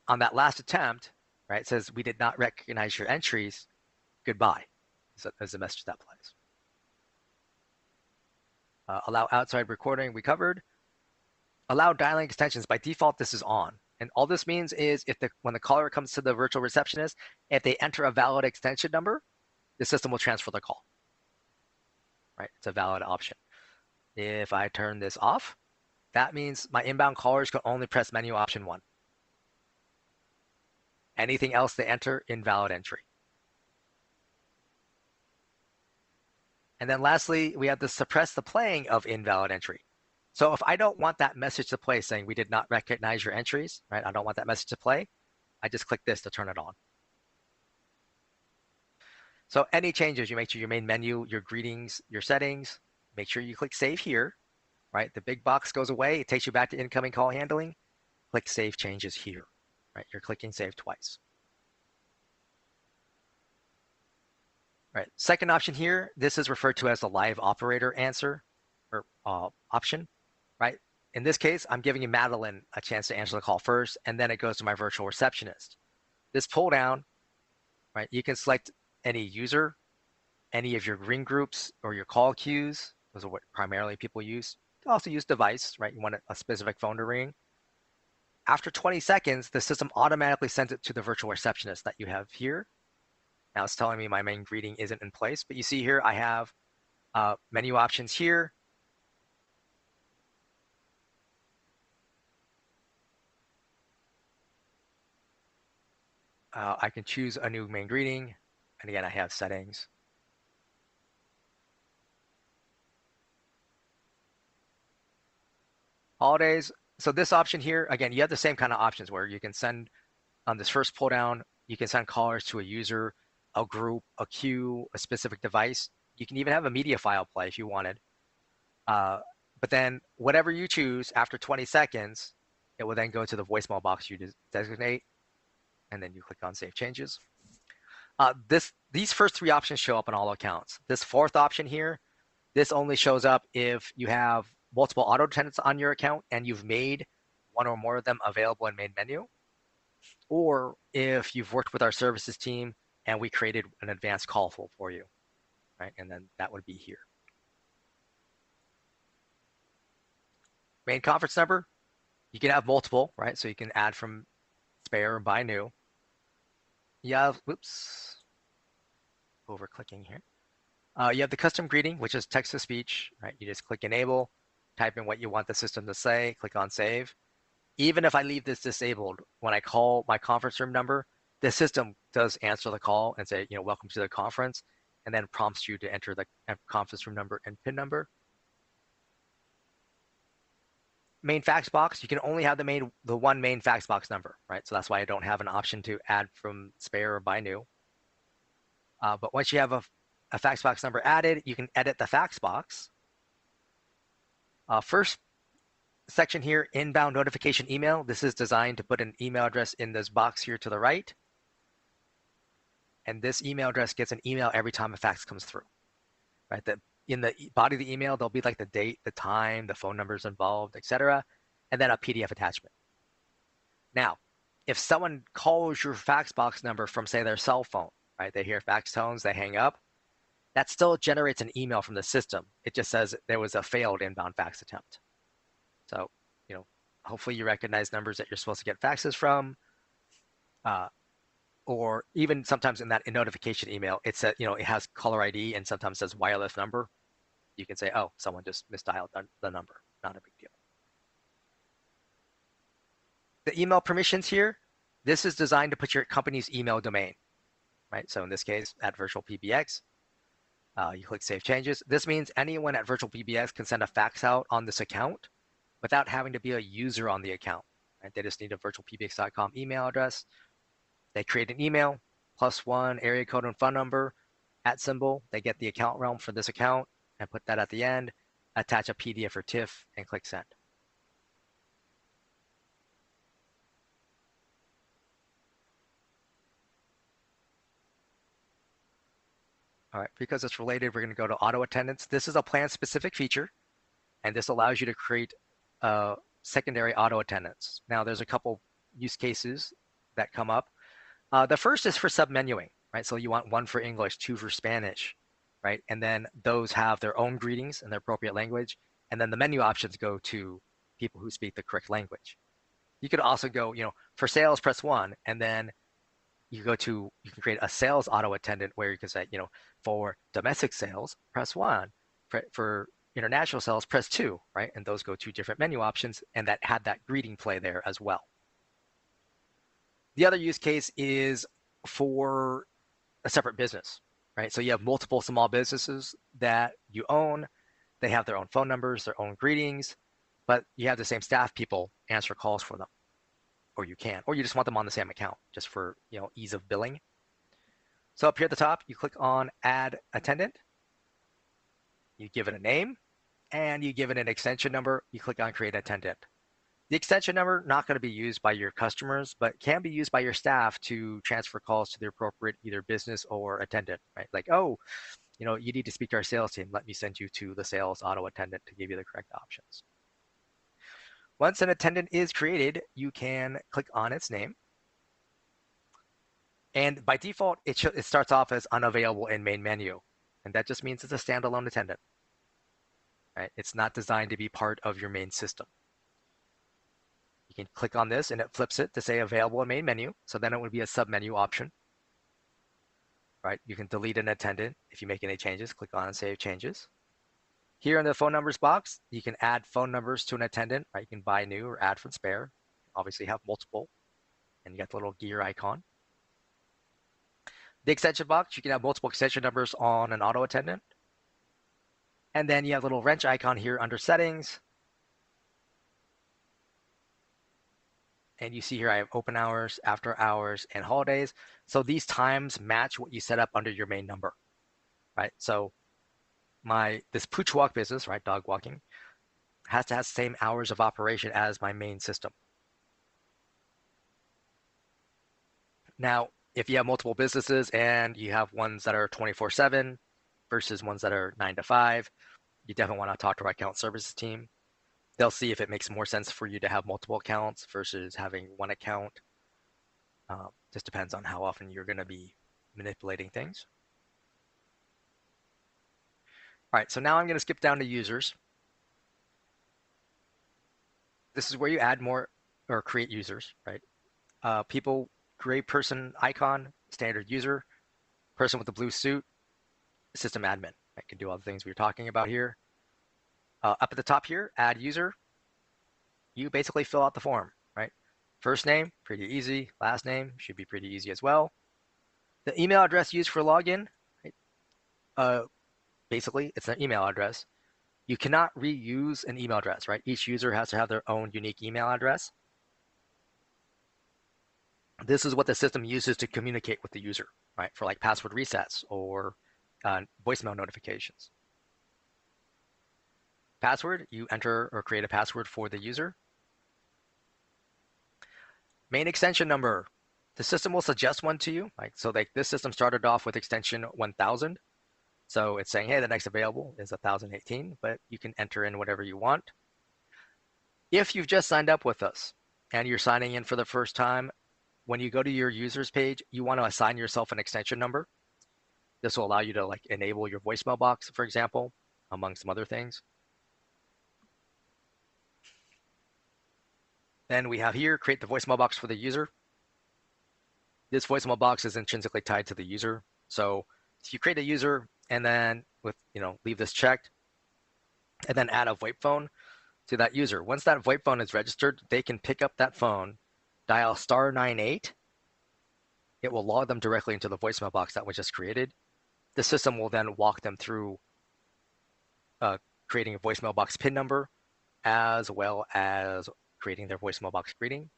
Speaker 1: on that last attempt, right, it says, we did not recognize your entries, goodbye. So there's the message that plays. Allow outside recording, we covered. Allow dialing extensions. By default, this is on. And all this means is when the caller comes to the virtual receptionist, if they enter a valid extension number, the system will transfer the call. Right? It's a valid option. If I turn this off, that means my inbound callers can only press menu option 1. Anything else they enter, invalid entry. And then lastly, we have to suppress the playing of invalid entry. So if I don't want that message to play saying we did not recognize your entries, right? I don't want that message to play. I just click this to turn it on. So any changes, you make sure your main menu, your greetings, your settings, make sure you click save here, right? The big box goes away. It takes you back to incoming call handling. Click save changes here, right? You're clicking save twice. Right. Second option here, this is referred to as the live operator answer or option, right? In this case, I'm giving you Madeline a chance to answer the call first, and then it goes to my virtual receptionist. This pull down, right? You can select any user, any of your ring groups or your call queues. Those are what primarily people use. You can also use device, right? You want a specific phone to ring. After 20 seconds, the system automatically sends it to the virtual receptionist that you have here. Now it's telling me my main greeting isn't in place, but you see here I have menu options here. I can choose a new main greeting. And again, I have settings. Holidays. So this option here, again, you have the same kind of options where you can send on this first pull down, you can send callers to a user, a group, a queue, a specific device. You can even have a media file play if you wanted. But then whatever you choose after 20 seconds, it will then go to the voicemail box you designate, and then you click on Save Changes. These first 3 options show up on all accounts. This fourth option here, this only shows up if you have multiple auto attendants on your account and you've made one or more of them available in main menu, or if you've worked with our services team and we created an advanced call flow for you, right? And then that would be here. Main conference number, you can have multiple, right? So you can add from spare or buy new. You have, whoops, over clicking here. You have the custom greeting, which is text to speech, right? You just click enable, type in what you want the system to say, click on save. Even if I leave this disabled, when I call my conference room number, the system does answer the call and say, welcome to the conference, and then prompts you to enter the conference room number and PIN number. Main fax box, you can only have the one main fax box number, right? So that's why I don't have an option to add from spare or buy new. But once you have a fax box number added, you can edit the fax box. First section here, inbound notification email. This is designed to put an email address in this box here to the right. And this email address gets an email every time a fax comes through, right? In the body of the email, there'll be like the date, the time, the phone numbers involved, etc., and then a PDF attachment. Now, if someone calls your fax box number from, say, their cell phone, right? They hear fax tones, they hang up. that still generates an email from the system. It just says there was a failed inbound fax attempt. So, hopefully you recognize numbers that you're supposed to get faxes from, or even sometimes in that notification email, it says, it has caller ID and sometimes says wireless number. You can say, oh, someone just misdialed the number. Not a big deal. The email permissions here, this is designed to put your company's email domain, right? So in this case, at VirtualPBX, you click Save Changes. This means anyone at VirtualPBX can send a fax out on this account without having to be a user on the account. Right? They just need a virtualpbx.com email address. They create an email, +1 area code and phone number, @symbol. They get the account realm for this account and put that at the end, attach a PDF or TIFF, and click Send. All right, because it's related, we're going to go to auto attendance. This is a plan-specific feature, and this allows you to create secondary auto attendance. Now, there's a couple use cases that come up. The first is for submenuing, right? So you want 1 for English, 2 for Spanish, right? And then those have their own greetings in their appropriate language, and then the menu options go to people who speak the correct language. You could also go, for sales, press 1, and then you can create a sales auto attendant where you can say, for domestic sales, press 1. For international sales, press 2, right? And those go to different menu options, and that had that greeting play there as well. The other use case is for a separate business, right? So you have multiple small businesses that you own. They have their own phone numbers, their own greetings, but you have the same staff people answer calls for them. Or you can, or you just want them on the same account just for ease of billing. So up here at the top, you click on Add Attendant. You give it a name, and you give it an extension number. You click on Create Attendant. The extension number not going to be used by your customers, but can be used by your staff to transfer calls to the appropriate either business or attendant, right? Like, oh, you need to speak to our sales team. Let me send you to the sales auto attendant to give you the correct options. Once an attendant is created, you can click on its name. And by default, it starts off as unavailable in main menu. And that just means it's a standalone attendant. Right? It's not designed to be part of your main system. You can click on this and it flips it to say available in main menu. So then it would be a submenu option. Right? You can delete an attendant if you make any changes. Click on Save Changes. Here in the phone numbers box, you can add phone numbers to an attendant. Right? You can buy new or add from spare. Obviously have multiple. And you got the little gear icon. The extension box, you can have multiple extension numbers on an auto attendant. And then you have a little wrench icon here under settings. And you see here I have open hours, after hours, and holidays. So these times match what you set up under your main number, right? So this pooch walk business, right, dog walking, has to have the same hours of operation as my main system. Now, if you have multiple businesses and you have ones that are 24/7 versus ones that are 9 to 5, you definitely want to talk to our account services team. They'll see if it makes more sense for you to have multiple accounts versus having one account. Just depends on how often you're going to be manipulating things. All right, so now I'm going to skip down to users. This is where you add more or create users, right? People, gray person icon, standard user, person with the blue suit, system admin. I can do all the things we were talking about here. Up at the top here, add user. You basically fill out the form, right? First name, pretty easy. Last name should be pretty easy as well. The email address used for login, right? Basically, it's an email address. You cannot reuse an email address, right? Each user has to have their own unique email address. This is what the system uses to communicate with the user, right? For like password resets or voicemail notifications. Password, you enter or create a password for the user. Main extension number, the system will suggest one to you. So like this system started off with extension 1000. So it's saying, hey, the next available is 1018, but you can enter in whatever you want. If you've just signed up with us and you're signing in for the first time, when you go to your users page, you want to assign yourself an extension number. This will allow you to like enable your voicemail box, for example, among some other things. Then we have here, create the voicemail box for the user. This voicemail box is intrinsically tied to the user. So if you create a user and then leave this checked and then add a VoIP phone to that user. Once that VoIP phone is registered, they can pick up that phone, dial *98. It will log them directly into the voicemail box that was just created. The system will then walk them through creating a voicemail box PIN number, as well as creating their voicemail box greeting.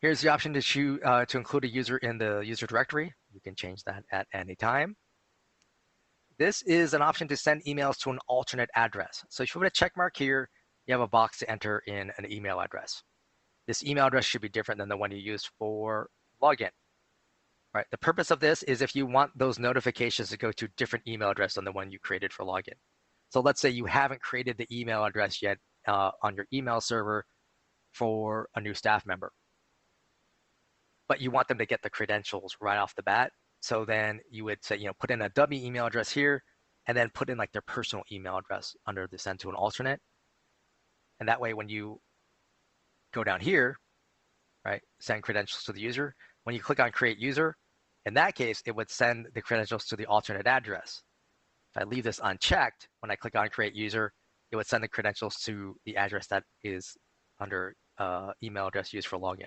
Speaker 1: Here's the option to include a user in the user directory. You can change that at any time. This is an option to send emails to an alternate address. So if you put a check mark here, you have a box to enter in an email address. This email address should be different than the one you used for login. Right. The purpose of this is if you want those notifications to go to a different email address than the one you created for login. So let's say you haven't created the email address yet on your email server for a new staff member, but you want them to get the credentials right off the bat. So then you would say, put in a dummy email address here and then put in like their personal email address under the send to an alternate. And that way, when you go down here, right, send credentials to the user, when you click on create user, in that case, it would send the credentials to the alternate address. If I leave this unchecked, when I click on create user, it would send the credentials to the address that is under email address used for login.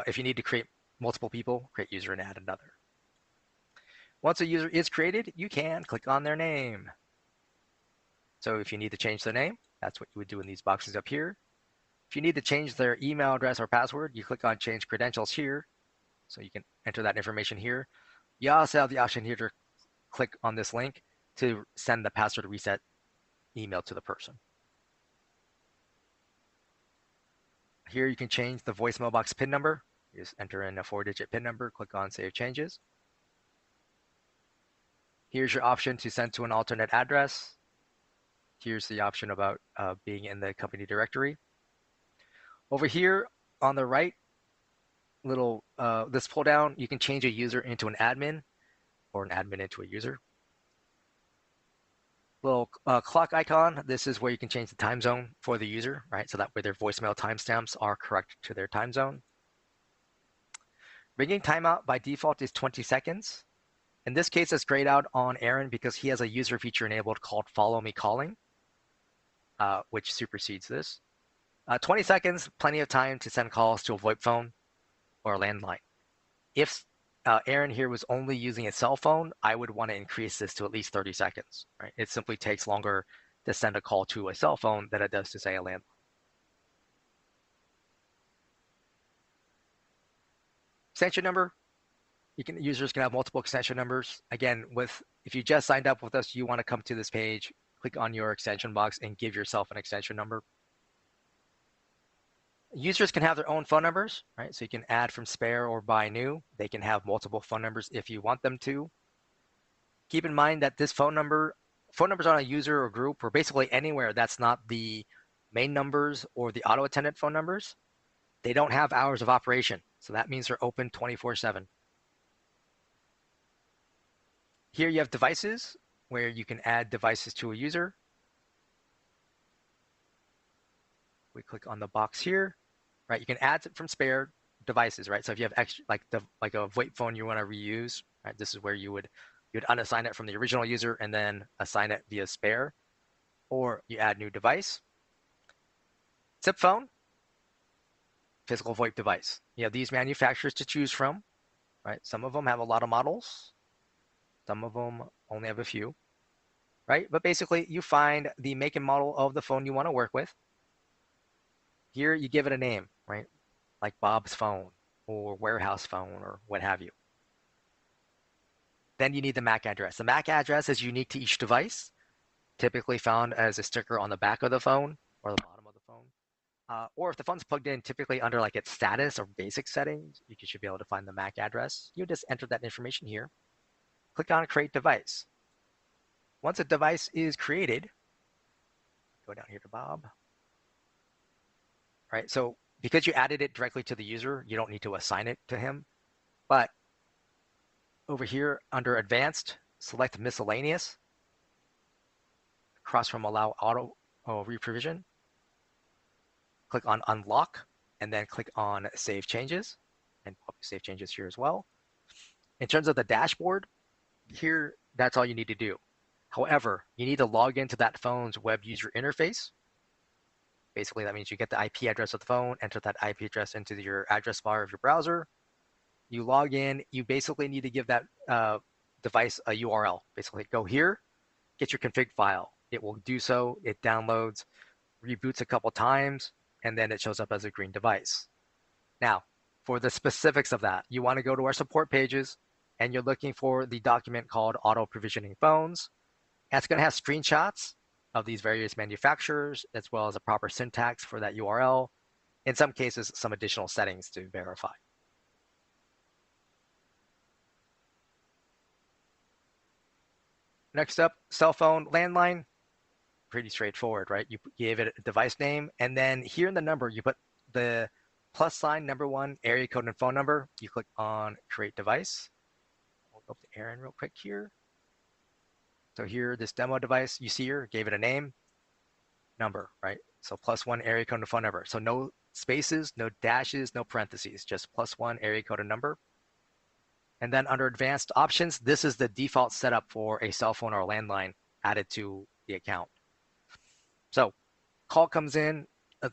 Speaker 1: If you need to create multiple people, create user and add another. Once a user is created, you can click on their name. So if you need to change the name, that's what you would do in these boxes up here. If you need to change their email address or password, you click on change credentials here. So you can enter that information here. You also have the option here to click on this link to send the password reset email to the person. Here you can change the voicemail box PIN number. You just enter in a 4-digit PIN number, click on Save Changes. Here's your option to send to an alternate address. Here's the option about being in the company directory. Over here on the right, this pull down, you can change a user into an admin or an admin into a user. Little clock icon, this is where you can change the time zone for the user, right? So that way their voicemail timestamps are correct to their time zone. Ringing timeout by default is 20 seconds. In this case, it's grayed out on Aaron because he has a user feature enabled called Follow Me Calling, which supersedes this. 20 seconds, plenty of time to send calls to a VoIP phone or a landline. If Aaron here was only using a cell phone, I would want to increase this to at least 30 seconds. Right? It simply takes longer to send a call to a cell phone than it does to, say, a landline. Extension number. Users can have multiple extension numbers. Again, if you just signed up with us, you want to come to this page, click on your extension box, and give yourself an extension number. Users can have their own phone numbers, right? So you can add from spare or buy new. They can have multiple phone numbers if you want them to. Keep in mind that this phone numbers on a user or group or basically anywhere that's not the main numbers or the auto attendant phone numbers, they don't have hours of operation. So that means they're open 24/7. Here you have devices where you can add devices to a user. We click on the box here, right? You can add from spare devices, right? So if you have extra, like a VoIP phone you want to reuse, right? This is where you'd unassign it from the original user and then assign it via spare, or you add new device. SIP phone, physical VoIP device. You have these manufacturers to choose from, right? Some of them have a lot of models. Some of them only have a few, right? But basically, you find the make and model of the phone you want to work with. Here, you give it a name, right? Like Bob's phone or warehouse phone or what have you. Then you need the MAC address. The MAC address is unique to each device, typically found as a sticker on the back of the phone or the bottom of the phone. Or if the phone's plugged in, typically under like its status or basic settings, you should be able to find the MAC address. You just enter that information here. Click on Create Device. Once a device is created, go down here to Bob. Right, so because you added it directly to the user, you don't need to assign it to him. But over here under advanced, select miscellaneous, across from allow auto reprovision, click on unlock, and then click on save changes, and save changes here as well. In terms of the dashboard, here, that's all you need to do. However, you need to log into that phone's web user interface. Basically, that means you get the IP address of the phone, enter that IP address into your address bar of your browser. You log in. You basically need to give that device a URL. Basically, go here, get your config file. It will do so. It downloads, reboots a couple times, and then it shows up as a green device. Now, for the specifics of that, you want to go to our support pages, and you're looking for the document called Auto Provisioning Phones. That's going to have screenshots of these various manufacturers, as well as a proper syntax for that URL. In some cases, some additional settings to verify. Next up, cell phone, landline. Pretty straightforward, right? You give it a device name, and then here in the number, you put the +, number 1, area code and phone number. You click on create device. We'll go up to Aaron real quick here. So here, this demo device, you see here, gave it a name, number, right? So +1 area code and phone number. So no spaces, no dashes, no parentheses, just +1 area code and number. And then under advanced options, this is the default setup for a cell phone or a landline added to the account. So call comes in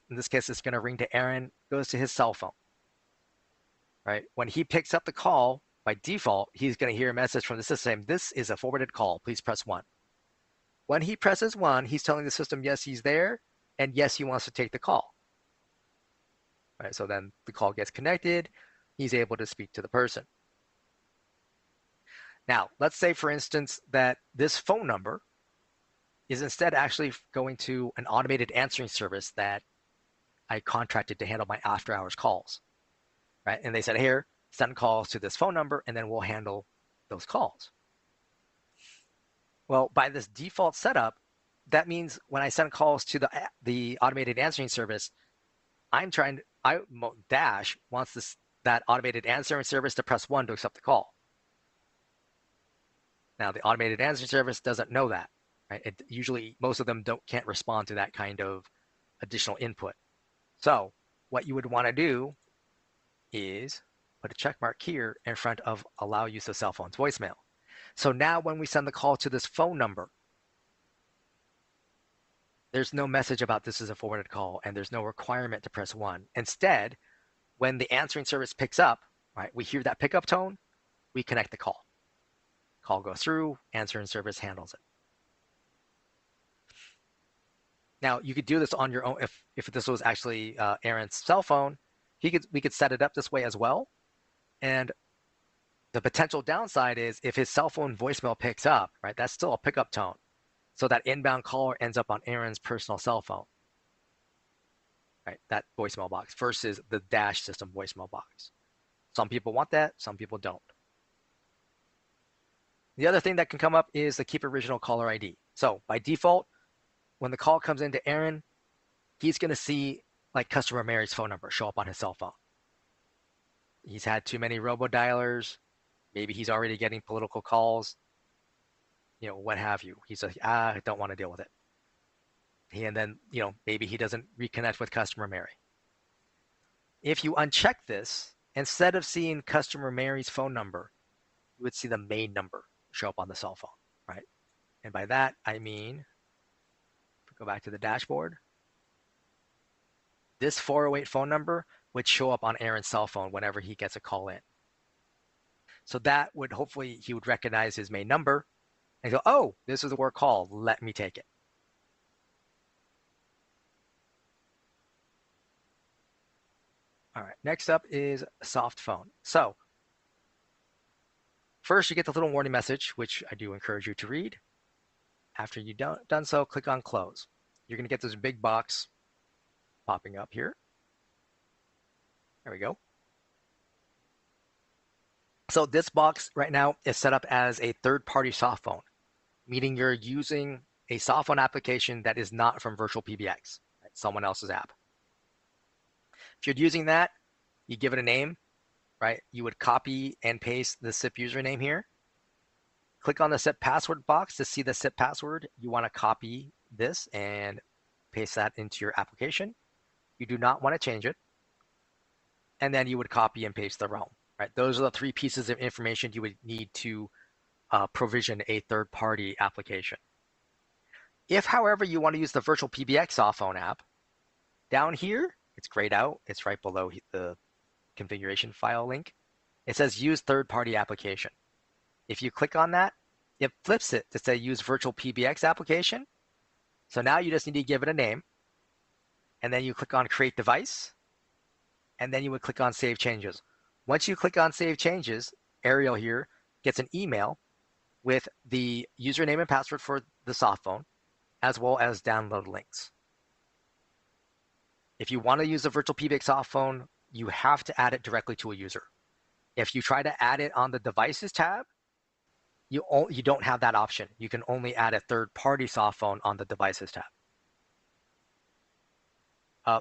Speaker 1: this case, it's going to ring to Aaron, goes to his cell phone, right? When he picks up the call, by default, he's going to hear a message from the system saying, this is a forwarded call, please press 1. When he presses 1, he's telling the system, yes, he's there, and yes, he wants to take the call. Right, so then the call gets connected, he's able to speak to the person. Now, let's say, for instance, that this phone number is instead actually going to an automated answering service that I contracted to handle my after-hours calls, right? And they said, here, send calls to this phone number, and then we'll handle those calls. Well, by this default setup, that means when I send calls to the automated answering service, Dash wants that automated answering service to press 1 to accept the call. Now, the automated answering service doesn't know that, right? Usually, most of them can't respond to that kind of additional input. So what you would want to do is put a check mark here in front of allow use of cell phone's voicemail. So now when we send the call to this phone number, there's no message about this is a forwarded call, and there's no requirement to press 1. Instead, when the answering service picks up, right, we hear that pickup tone, we connect the call. Call goes through, answering service handles it. Now, you could do this on your own. If this was actually Aaron's cell phone, we could set it up this way as well. And the potential downside is if his cell phone voicemail picks up, right, that's still a pickup tone. So that inbound caller ends up on Aaron's personal cell phone, right, that voicemail box versus the Dash system voicemail box. Some people want that, some people don't. The other thing that can come up is the keep original caller ID. So by default, when the call comes into Aaron, he's going to see like customer Mary's phone number show up on his cell phone. He's had too many robo-dialers. Maybe he's already getting political calls, what have you. He's like, I don't want to deal with it. And then, maybe he doesn't reconnect with customer Mary. If you uncheck this, instead of seeing customer Mary's phone number, you would see the main number show up on the cell phone, right? And by that, I mean, go back to the dashboard. This 408 phone number would show up on Aaron's cell phone whenever he gets a call in. So that would hopefully, he would recognize his main number and go, oh, this is a work call, let me take it. All right, next up is soft phone. So first you get the little warning message, which I do encourage you to read. After you've done so, click on close. You're gonna get this big box popping up here. There we go. So this box right now is set up as a third-party soft phone, meaning you're using a soft phone application that is not from VirtualPBX, right? Someone else's app. If you're using that, you give it a name, right? You would copy and paste the SIP username here. Click on the SIP password box to see the SIP password. You want to copy this and paste that into your application. You do not want to change it. And then you would copy and paste the realm, right? Those are the three pieces of information you would need to provision a third-party application. If, however, you want to use the VirtualPBX soft phone app, down here, it's grayed out. It's right below the configuration file link. It says use third-party application. If you click on that, it flips it to say use VirtualPBX application. So now you just need to give it a name. And then you click on create device. And then you would click on save changes. Once you click on save changes, Ariel here gets an email with the username and password for the soft phone, as well as download links. If you want to use the VirtualPBX soft phone, you have to add it directly to a user. If you try to add it on the devices tab, you don't have that option. You can only add a third-party soft phone on the devices tab.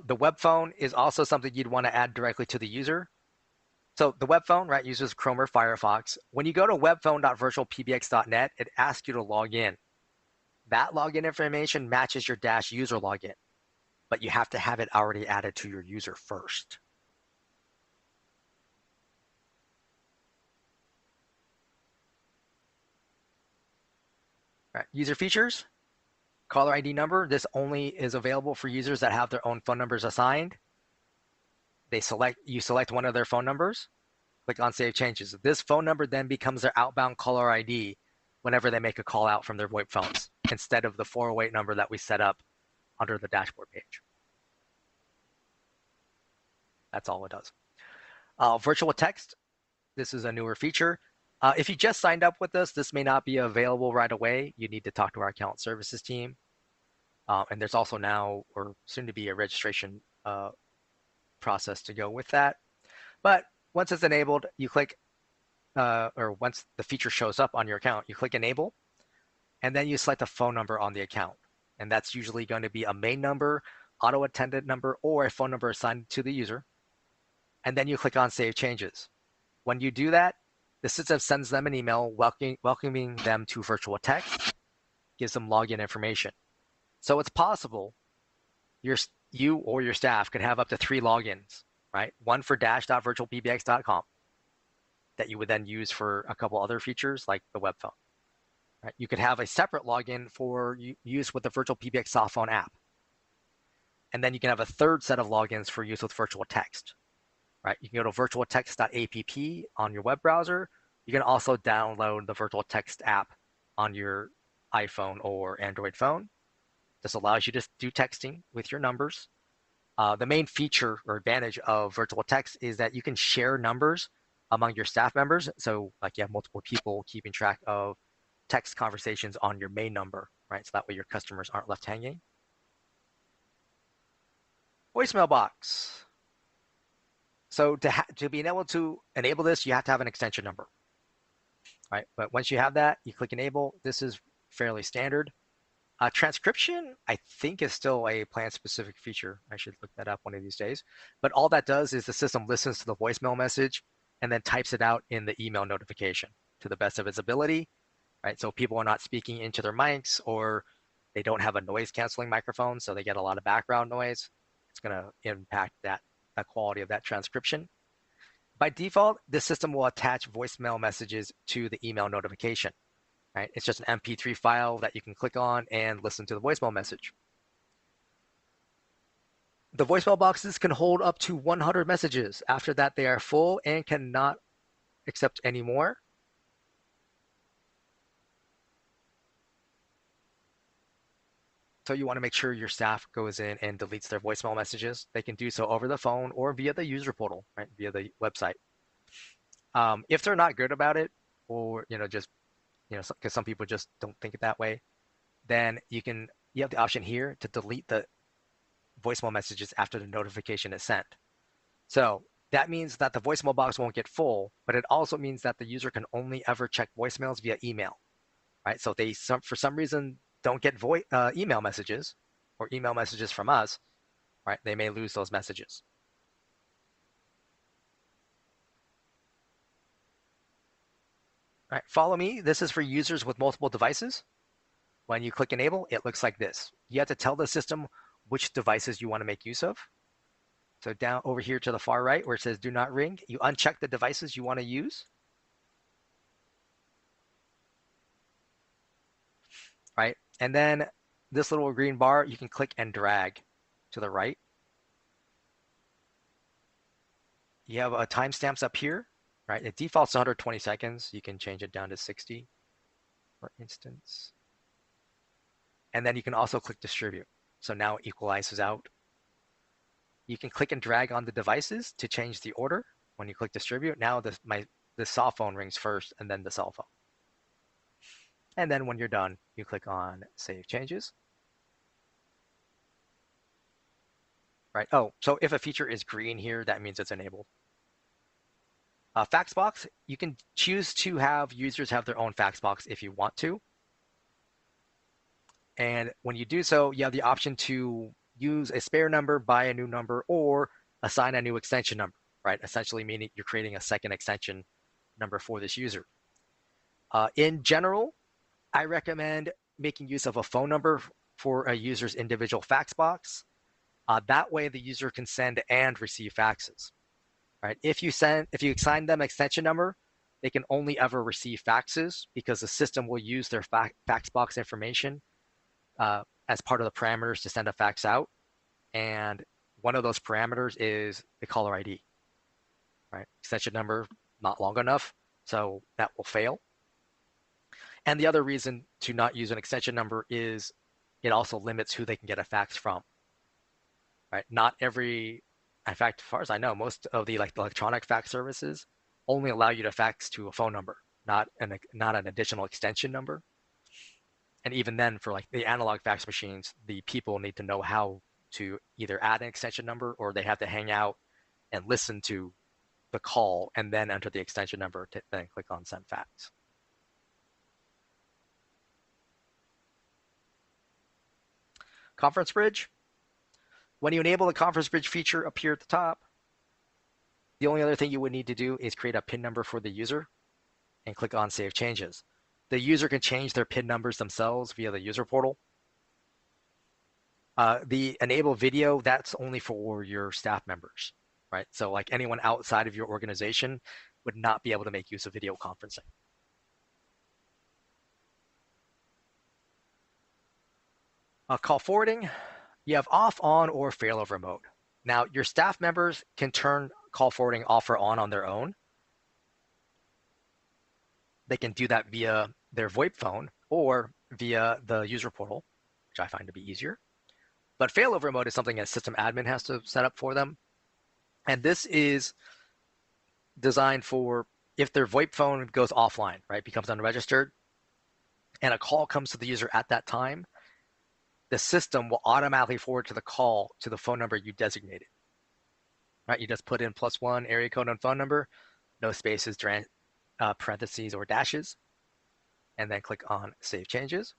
Speaker 1: The web phone is also something you'd want to add directly to the user. So the web phone, right, uses Chrome or Firefox. When you go to webphone.virtualpbx.net, it asks you to log in. That login information matches your Dash user login, but you have to have it already added to your user first. Right. User features, caller ID number. This only is available for users that have their own phone numbers assigned. You select one of their phone numbers, click on save changes. This phone number then becomes their outbound caller ID whenever they make a call out from their VoIP phones, instead of the 408 number that we set up under the dashboard page. That's all it does. Virtual text. This is a newer feature. If you just signed up with us, this may not be available right away. You need to talk to our account services team. And there's also now, or soon to be, a registration process to go with that. But once it's enabled, you click, or once the feature shows up on your account, you click enable, and then you select a phone number on the account. And that's usually going to be a main number, auto attendant number, or a phone number assigned to the user. And then you click on save changes. When you do that, the system sends them an email welcoming them to virtual text, gives them login information. So it's possible you or your staff could have up to 3 logins, right? One for dash.virtualpbx.com that you would then use for a couple other features like the web phone. Right? You could have a separate login for use with the VirtualPBX soft phone app. And then you can have a third set of logins for use with virtual text. Right? You can go to virtualtext.app on your web browser. You can also download the Virtual Text app on your iPhone or Android phone. This allows you to do texting with your numbers. The main feature or advantage of Virtual Text is that you can share numbers among your staff members. So like you have multiple people keeping track of text conversations on your main number, right? So that way your customers aren't left hanging. Voicemail box. So to be able to enable this, you have to have an extension number, right? But once you have that, you click enable. This is fairly standard. Transcription, I think, is still a plan-specific feature. I should look that up one of these days. But all that does is the system listens to the voicemail message and then types it out in the email notification to the best of its ability, right? So people are not speaking into their mics, or they don't have a noise-canceling microphone, so they get a lot of background noise. It's going to impact the quality of that transcription. By default, the system will attach voicemail messages to the email notification. Right? It's just an MP3 file that you can click on and listen to the voicemail message. The voicemail boxes can hold up to 100 messages. After that, they are full and cannot accept any more. So you want to make sure your staff goes in and deletes their voicemail messages. They can do so over the phone or via the user portal, right? Via the website. If they're not good about it, or just because some people just don't think it that way, then you have the option here to delete the voicemail messages after the notification is sent. So that means that the voicemail box won't get full, but it also means that the user can only ever check voicemails via email, right? So if they for some reason don't get email messages or email messages from us, right? They may lose those messages. All right, follow me. This is for users with multiple devices. When you click enable, it looks like this. You have to tell the system which devices you want to make use of. So down over here to the far right where it says do not ring, you uncheck the devices you want to use. Right? And then this little green bar, you can click and drag to the right. You have timestamps up here, right? It defaults to 120 seconds. You can change it down to 60, for instance. And then you can also click distribute. So now it equalizes out. You can click and drag on the devices to change the order. When you click distribute, now the cell phone rings first and then the cell phone. And then when you're done, you click on Save Changes. Right. Oh, so if a feature is green here, that means it's enabled. Fax box, you can choose to have users have their own fax box if you want to. And when you do so, you have the option to use a spare number, buy a new number, or assign a new extension number, right? Essentially meaning you're creating a second extension number for this user. In general, I recommend making use of a phone number for a user's individual fax box. That way the user can send and receive faxes. Right? If you assign them extension number, they can only ever receive faxes because the system will use their fax box information as part of the parameters to send a fax out. And one of those parameters is the caller ID. Right? Extension number not long enough, so that will fail. And the other reason to not use an extension number is it also limits who they can get a fax from. Right? Not every, in fact, as far as I know, most of the electronic fax services only allow you to fax to a phone number, not an additional extension number. And even then, for like the analog fax machines, the people need to know how to either add an extension number or they have to hang out and listen to the call and then enter the extension number to then click on send fax. Conference Bridge. When you enable the Conference Bridge feature up here at the top, the only other thing you would need to do is create a PIN number for the user and click on Save Changes. The user can change their PIN numbers themselves via the user portal. The enable video, that's only for your staff members, right? So like anyone outside of your organization would not be able to make use of video conferencing. Call forwarding, you have off, on, or failover mode. Now, your staff members can turn call forwarding off or on their own. They can do that via their VoIP phone or via the user portal, which I find to be easier. But failover mode is something a system admin has to set up for them. And this is designed for if their VoIP phone goes offline, right, becomes unregistered, and a call comes to the user at that time, the system will automatically forward to the call to the phone number you designated. Right, you just put in +1 area code and phone number, no spaces, parentheses, or dashes, and then click on Save Changes.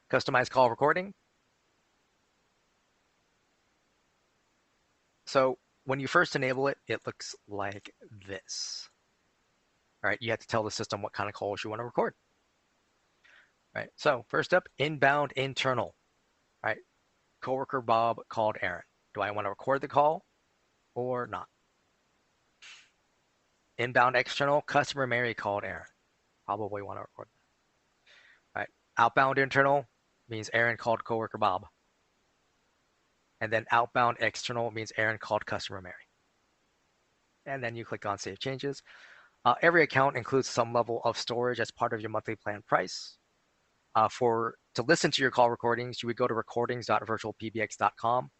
Speaker 1: Customize call recording. So when you first enable it, it looks like this. All right, you have to tell the system what kind of calls you want to record. Right, so first up, inbound internal. Right, coworker Bob called Aaron. Do I want to record the call or not? Inbound external, customer Mary called Aaron. Probably want to record that. Right, outbound internal means Aaron called coworker Bob. And then outbound external means Aaron called customer Mary. And then you click on Save Changes. Every account includes some level of storage as part of your monthly plan price. To listen to your call recordings, you would go to recordings.virtualpbx.com.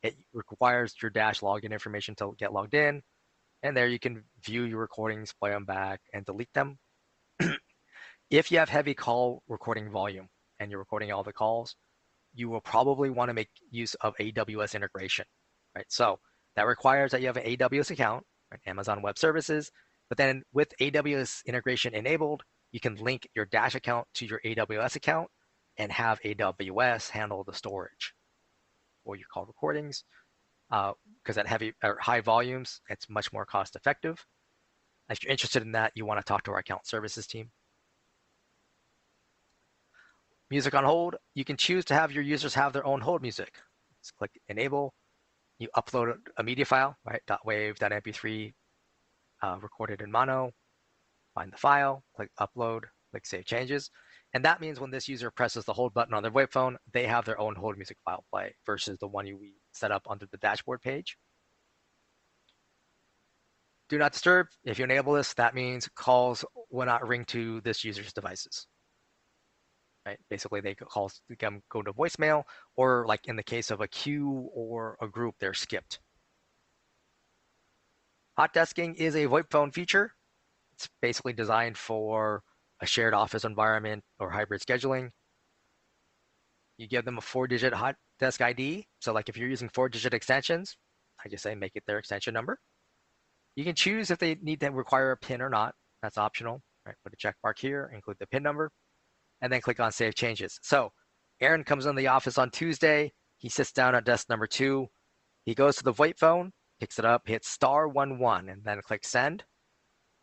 Speaker 1: It requires your Dash login information to get logged in. And there you can view your recordings, play them back, and delete them. If you have heavy call recording volume and you're recording all the calls, you will probably want to make use of AWS integration, right? So that requires that you have an AWS account, right? Amazon Web Services. But then with AWS integration enabled, you can link your Dash account to your AWS account and have AWS handle the storage for your call recordings. Because at high volumes, it's much more cost effective. If you're interested in that, you want to talk to our account services team. Music on hold, you can choose to have your users have their own hold music. Just click enable. You upload a media file, right? .wav, .mp3, recorded in mono. Find the file, click upload, click save changes. And that means when this user presses the hold button on their VoIP phone, they have their own hold music file play versus the one we set up under the dashboard page. Do not disturb. If you enable this, that means calls will not ring to this user's devices. Right? Basically, they calls go to voicemail, or like in the case of a queue or a group, they're skipped. Hot desking is a VoIP phone feature. It's basically designed for a shared office environment or hybrid scheduling. You give them a 4-digit hot desk ID. So like if you're using 4-digit extensions, I just say make it their extension number. You can choose if they need to require a PIN or not. That's optional. Right? Put a check mark here, include the PIN number, and then click on Save Changes. So Aaron comes in the office on Tuesday. He sits down at desk number 2. He goes to the VoIP phone, picks it up, hits *11, and then click Send.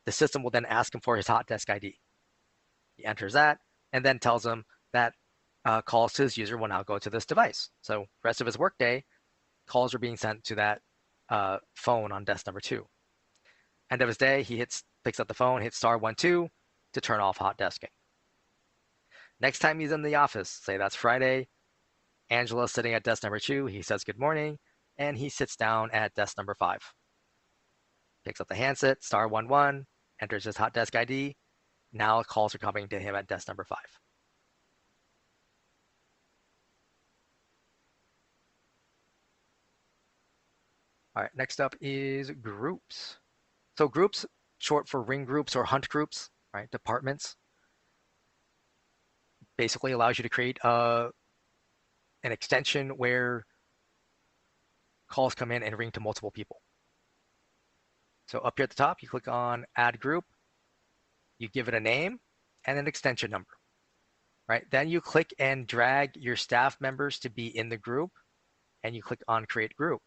Speaker 1: The system will then ask him for his hot desk ID. He enters that and then tells him that calls to his user will now go to this device. So the rest of his workday, calls are being sent to that phone on desk number 2. End of his day, he picks up the phone, hits *12 to turn off hot desking. Next time he's in the office, say that's Friday, Angela's sitting at desk number 2, he says good morning, and he sits down at desk number 5. Picks up the handset, *11, enters his hot desk ID. Now calls are coming to him at desk number 5. All right, next up is groups. So groups, short for ring groups or hunt groups, right? Departments. Basically allows you to create an extension where calls come in and ring to multiple people. So up here at the top, you click on Add Group. You give it a name and an extension number, right? Then you click and drag your staff members to be in the group, and you click on Create Group.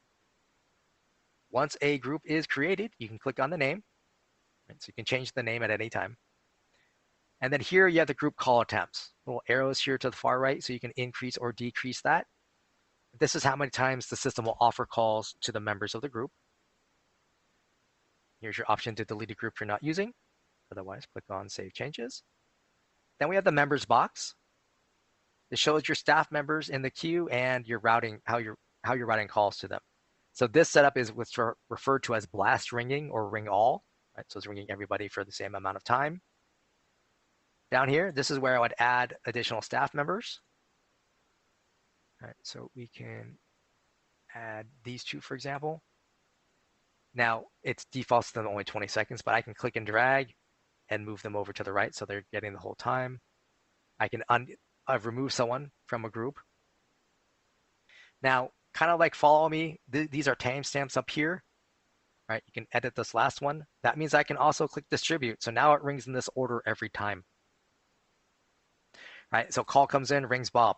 Speaker 1: Once a group is created, you can click on the name, right? So you can change the name at any time. And then here you have the group call attempts. Little arrows here to the far right, so you can increase or decrease that. This is how many times the system will offer calls to the members of the group. Here's your option to delete a group you're not using. Otherwise, click on Save Changes. Then we have the members box. It shows your staff members in the queue and your routing, how you're routing calls to them. So this setup is what's referred to as blast ringing or ring all. Right? So it's ringing everybody for the same amount of time. Down here, this is where I would add additional staff members. All right, so we can add these 2, for example. Now, it defaults to them only 20 seconds, but I can click and drag and move them over to the right so they're getting the whole time. I can remove someone from a group. Now, kind of like follow me, these are timestamps up here. Right, you can edit this last one. That means I can also click distribute. So now it rings in this order every time. Right, so call comes in, rings Bob.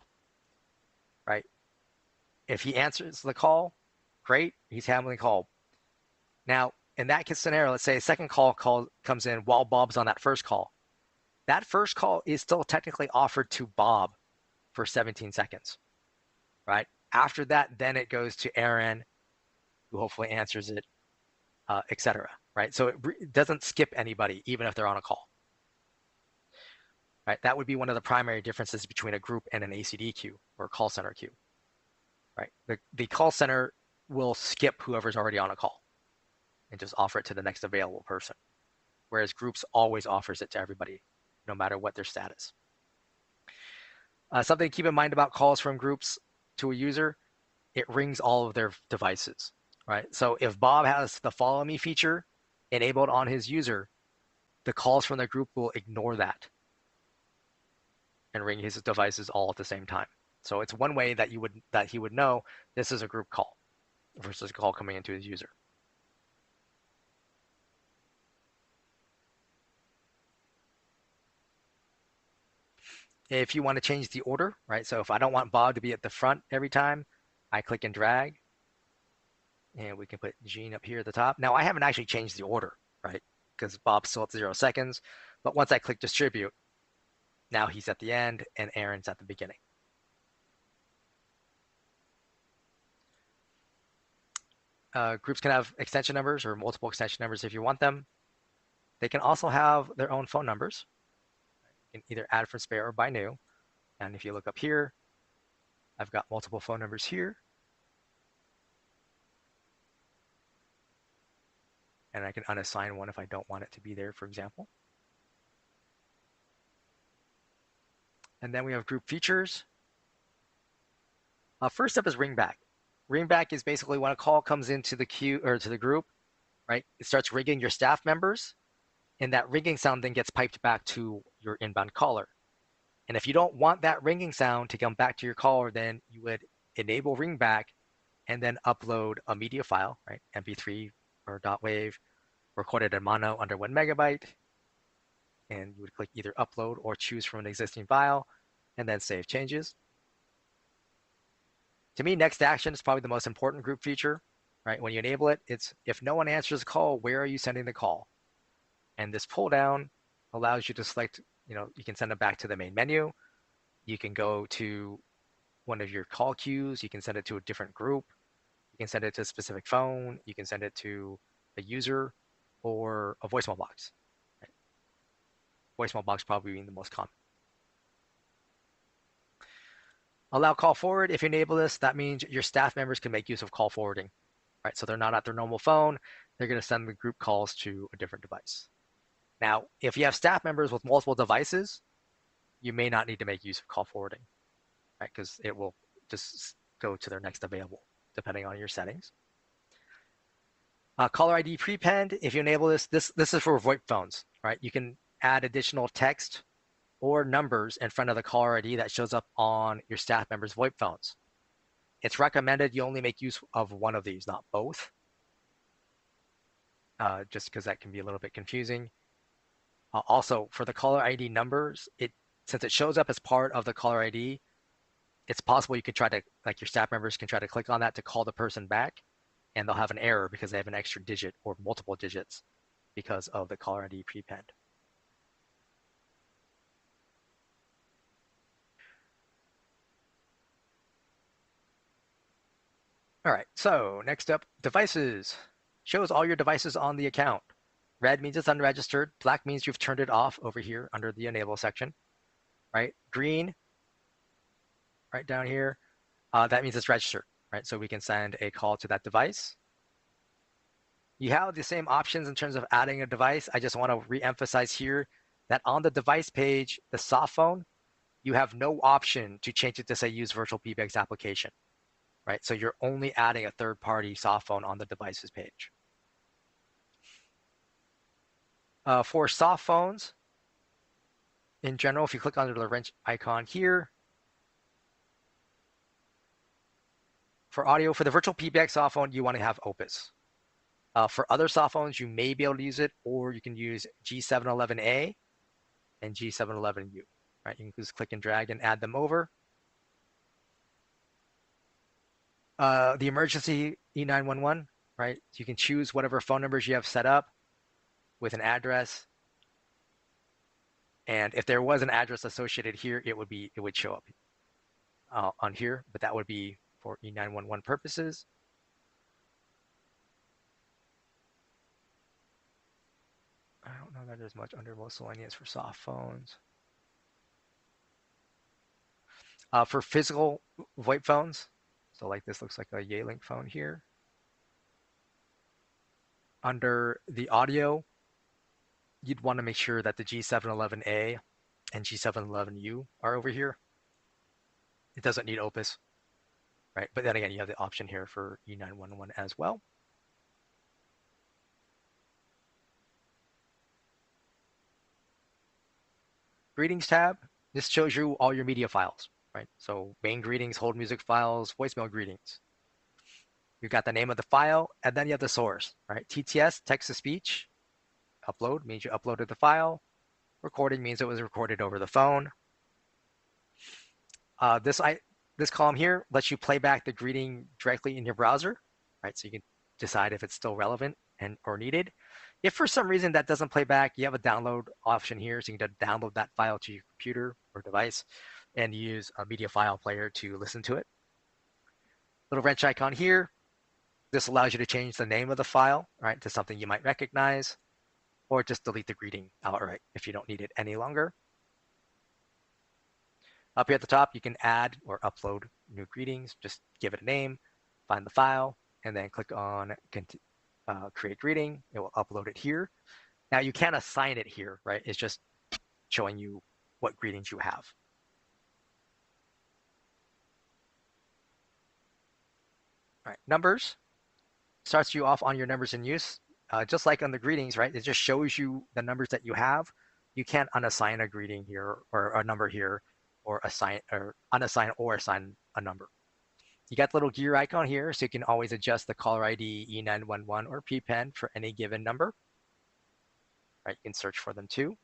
Speaker 1: Right, if he answers the call, great, he's handling the call. Now, in that scenario, let's say a second call comes in while Bob's on that first call. That first call is still technically offered to Bob for 17 seconds, right? After that, then it goes to Aaron, who hopefully answers it, etc. Right? So it doesn't skip anybody, even if they're on a call. Right? That would be one of the primary differences between a group and an ACD queue or call center queue. Right? The call center will skip whoever's already on a call and just offer it to the next available person, whereas groups always offers it to everybody, no matter what their status. Something to keep in mind about calls from groups to a user, it rings all of their devices, right? So if Bob has the follow me feature enabled on his user, the calls from the group will ignore that and ring his devices all at the same time. So it's one way that he would know this is a group call versus a call coming into his user. If you want to change the order, right? So if I don't want Bob to be at the front every time, I click and drag, and we can put Gene up here at the top. Now I haven't actually changed the order, right? because Bob's still at 0 seconds. But once I click distribute, now he's at the end and Aaron's at the beginning. Groups can have extension numbers or multiple extension numbers if you want them. They can also have their own phone numbers. You can either add from spare or buy new. And if you look up here, I've got multiple phone numbers here. And I can unassign one if I don't want it to be there, for example. And then we have group features. First up is ringback. Ringback is basically when a call comes into the queue or to the group, right? It starts ringing your staff members, and that ringing sound then gets piped back to your inbound caller. And if you don't want that ringing sound to come back to your caller, then you would enable ringback and then upload a media file, right? MP3 or .wav, recorded in mono under 1 megabyte. And you would click either upload or choose from an existing file and then save changes. To me, next action is probably the most important group feature, right? When you enable it, it's if no one answers the call, where are you sending the call? And this pull down allows you to select, you can send it back to the main menu. You can go to one of your call queues. You can send it to a different group. You can send it to a specific phone. You can send it to a user or a voicemail box. Right? Voicemail box probably being the most common. Allow call forward. If you enable this, that means your staff members can make use of call forwarding, right? So they're not at their normal phone. They're going to send the group calls to a different device. Now, if you have staff members with multiple devices, you may not need to make use of call forwarding, right? Because it will just go to their next available, depending on your settings. Caller ID prepend. If you enable this is for VoIP phones, right? You can add additional text or numbers in front of the caller ID that shows up on your staff members' VoIP phones. It's recommended you only make use of one of these, not both, just because that can be a little bit confusing. Also, for the caller ID numbers, since it shows up as part of the caller ID, it's possible you could try to, like your staff members can try to click on that to call the person back, and they'll have an error because they have an extra digit or multiple digits because of the caller ID prepend. All right, so next up, devices. Shows all your devices on the account. Red means it's unregistered. Black means you've turned it off over here under the enable section, right? Green, right down here, that means it's registered, right? So we can send a call to that device. You have the same options in terms of adding a device. I just want to re-emphasize here that on the device page, the soft phone, you have no option to change it to say use VirtualPBX application, right? So you're only adding a third-party soft phone on the devices page. For soft phones, in general, if you click under the wrench icon here, for audio, for the VirtualPBX soft phone, you want to have Opus. For other soft phones, you may be able to use it, or you can use G711A and G711U, right? You can just click and drag and add them over. The emergency E911, right? You can choose whatever phone numbers you have set up with an address. And if there was an address associated here, it would show up on here, but that would be for E911 purposes. I don't know that there's much under miscellaneous for soft phones. For physical VoIP phones, so like this looks like a Yealink phone here. Under the audio, you'd want to make sure that the G711A and G711U are over here. It doesn't need Opus, right? But then again, you have the option here for E911 as well. Greetings tab, this shows you all your media files, right? So main greetings, hold music files, voicemail greetings. You've got the name of the file, and then you have the source, right? TTS, text to speech. Upload means you uploaded the file. Recording means it was recorded over the phone. This column here lets you play back the greeting directly in your browser, right? So you can decide if it's still relevant or needed. If for some reason that doesn't play back, you have a download option here, so you can download that file to your computer or device and use a media file player to listen to it. Little wrench icon here. This allows you to change the name of the file, right, to something you might recognize, or just delete the greeting outright if you don't need it any longer. Up here at the top, you can add or upload new greetings. Just give it a name, find the file, and then click on create greeting. It will upload it here. Now you can't assign it here, right? It's just showing you what greetings you have. All right, numbers starts you off on your numbers in use. Just like on the greetings, right? It just shows you the numbers that you have. You can't unassign a greeting here or a number here, or assign or unassign or assign a number. You got the little gear icon here, so you can always adjust the caller ID, E911, or PPN for any given number. Right, you can search for them too.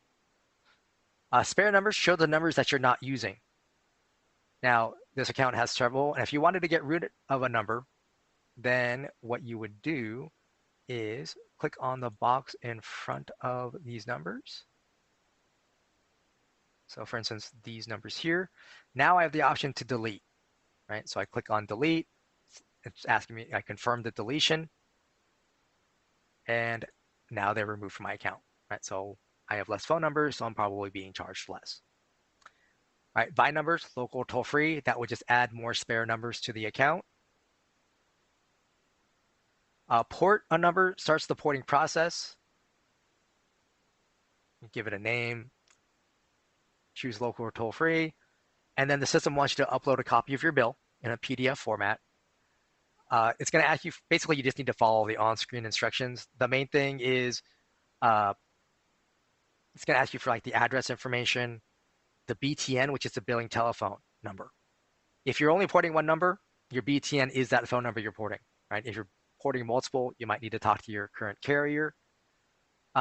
Speaker 1: Spare numbers show the numbers that you're not using. Now, this account has several, and if you wanted to get rid of a number, then what you would do is click on the box in front of these numbers. So for instance, these numbers here. Now I have the option to delete, right? So I click on delete. It's asking me, I confirm the deletion. And now they're removed from my account, right? So I have less phone numbers, so I'm probably being charged less. All right, by numbers, local toll free. That would just add more spare numbers to the account. Port a number starts the porting process. Give it a name, choose local or toll free, and then the system wants you to upload a copy of your bill in a PDF format. It's going to ask you, basically, you just need to follow the on-screen instructions. The main thing is it's going to ask you for like the address information, the BTN, which is the billing telephone number. If you're only porting one number, your BTN is that phone number you're porting, right? If you're porting multiple, you might need to talk to your current carrier.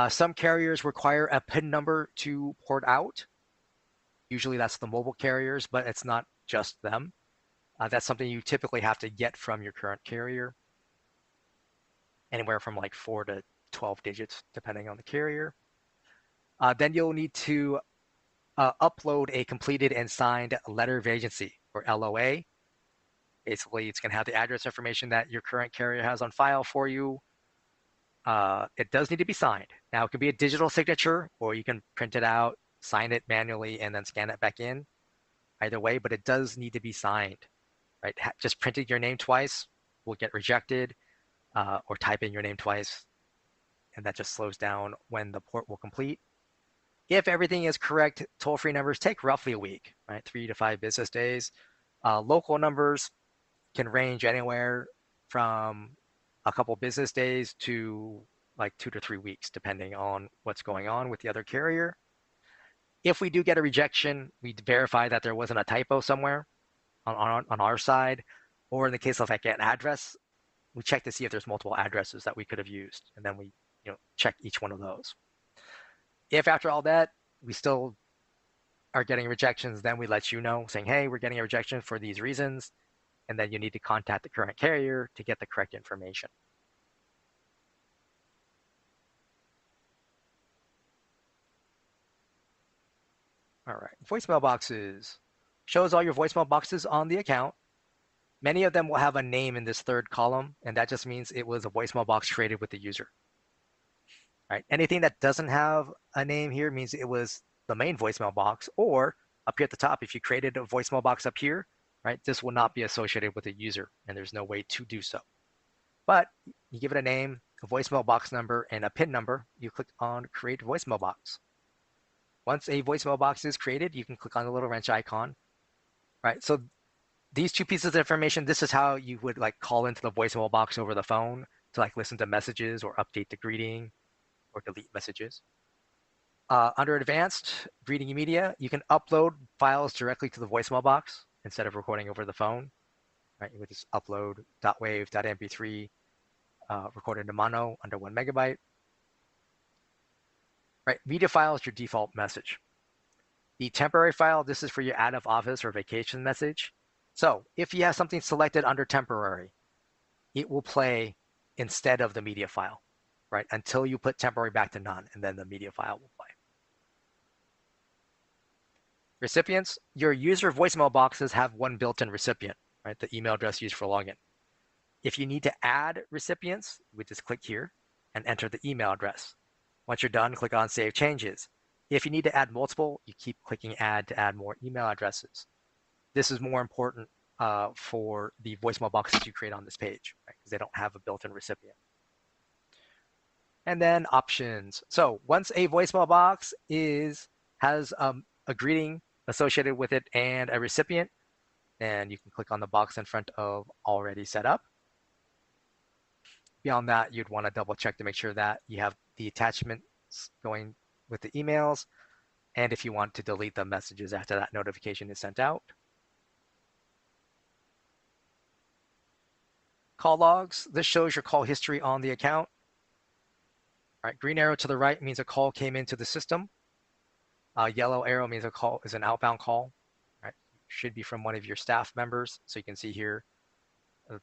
Speaker 1: Some carriers require a PIN number to port out. Usually that's the mobile carriers, but it's not just them. That's something you typically have to get from your current carrier. Anywhere from like 4 to 12 digits, depending on the carrier. Then you'll need to upload a completed and signed letter of agency, or LOA. Basically, it's going to have the address information that your current carrier has on file for you. It does need to be signed. Now, it can be a digital signature, or you can print it out, sign it manually, and then scan it back in. Either way, but it does need to be signed, right? Just printing your name twice will get rejected, or typing your name twice, and that just slows down when the port will complete. If everything is correct, toll-free numbers take roughly a week, right? 3 to 5 business days. Local numbers can range anywhere from a couple business days to like 2 to 3 weeks, depending on what's going on with the other carrier. If we do get a rejection, we verify that there wasn't a typo somewhere on our side, or in the case of like an address, we check to see if there's multiple addresses that we could have used, and then we check each one of those. If after all that we still are getting rejections, then we let you know, saying, hey, we're getting a rejection for these reasons, and then you need to contact the current carrier to get the correct information. All right, voicemail boxes. Shows all your voicemail boxes on the account. Many of them will have a name in this third column, and that just means it was a voicemail box created with the user. Right? Anything that doesn't have a name here means it was the main voicemail box, or up here at the top, if you created a voicemail box up here, right, this will not be associated with a user, and there's no way to do so. But you give it a name, a voicemail box number, and a PIN number. You click on Create Voicemail Box. Once a voicemail box is created, you can click on the little wrench icon. Right? So these two pieces of information, this is how you would like call into the voicemail box over the phone to like listen to messages or update the greeting or delete messages. Under Advanced Greeting Media, you can upload files directly to the voicemail box instead of recording over the phone. Right? You would just upload .wave, .mp3, recorded to mono under 1 megabyte. Right? Media file is your default message. The temporary file, this is for your out of office or vacation message. So if you have something selected under temporary, it will play instead of the media file. right, until you put temporary back to none, and then the media file will play. Recipients, your user voicemail boxes have one built-in recipient, right, the email address used for login. If you need to add recipients, we just click here and enter the email address. Once you're done, click on Save Changes. If you need to add multiple, you keep clicking Add to add more email addresses. This is more important for the voicemail boxes you create on this page, right, because they don't have a built-in recipient. And then options. So once a voicemail box has a greeting associated with it and a recipient, then you can click on the box in front of Already Set Up. Beyond that, you'd want to double check to make sure that you have the attachments going with the emails, and if you want to delete the messages after that notification is sent out. Call logs. This shows your call history on the account. All right, green arrow to the right means a call came into the system. Yellow arrow means a call is an outbound call. Right, should be from one of your staff members. So you can see here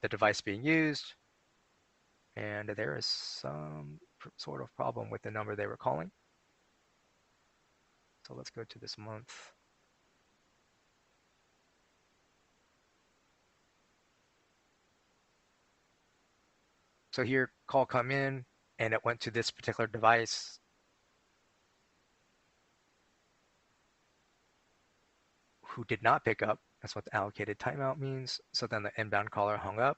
Speaker 1: the device being used. And there is some sort of problem with the number they were calling. So let's go to this month. So here, call come in, and it went to this particular device. Who did not pick up. That's what the allocated timeout means. So then the inbound caller hung up.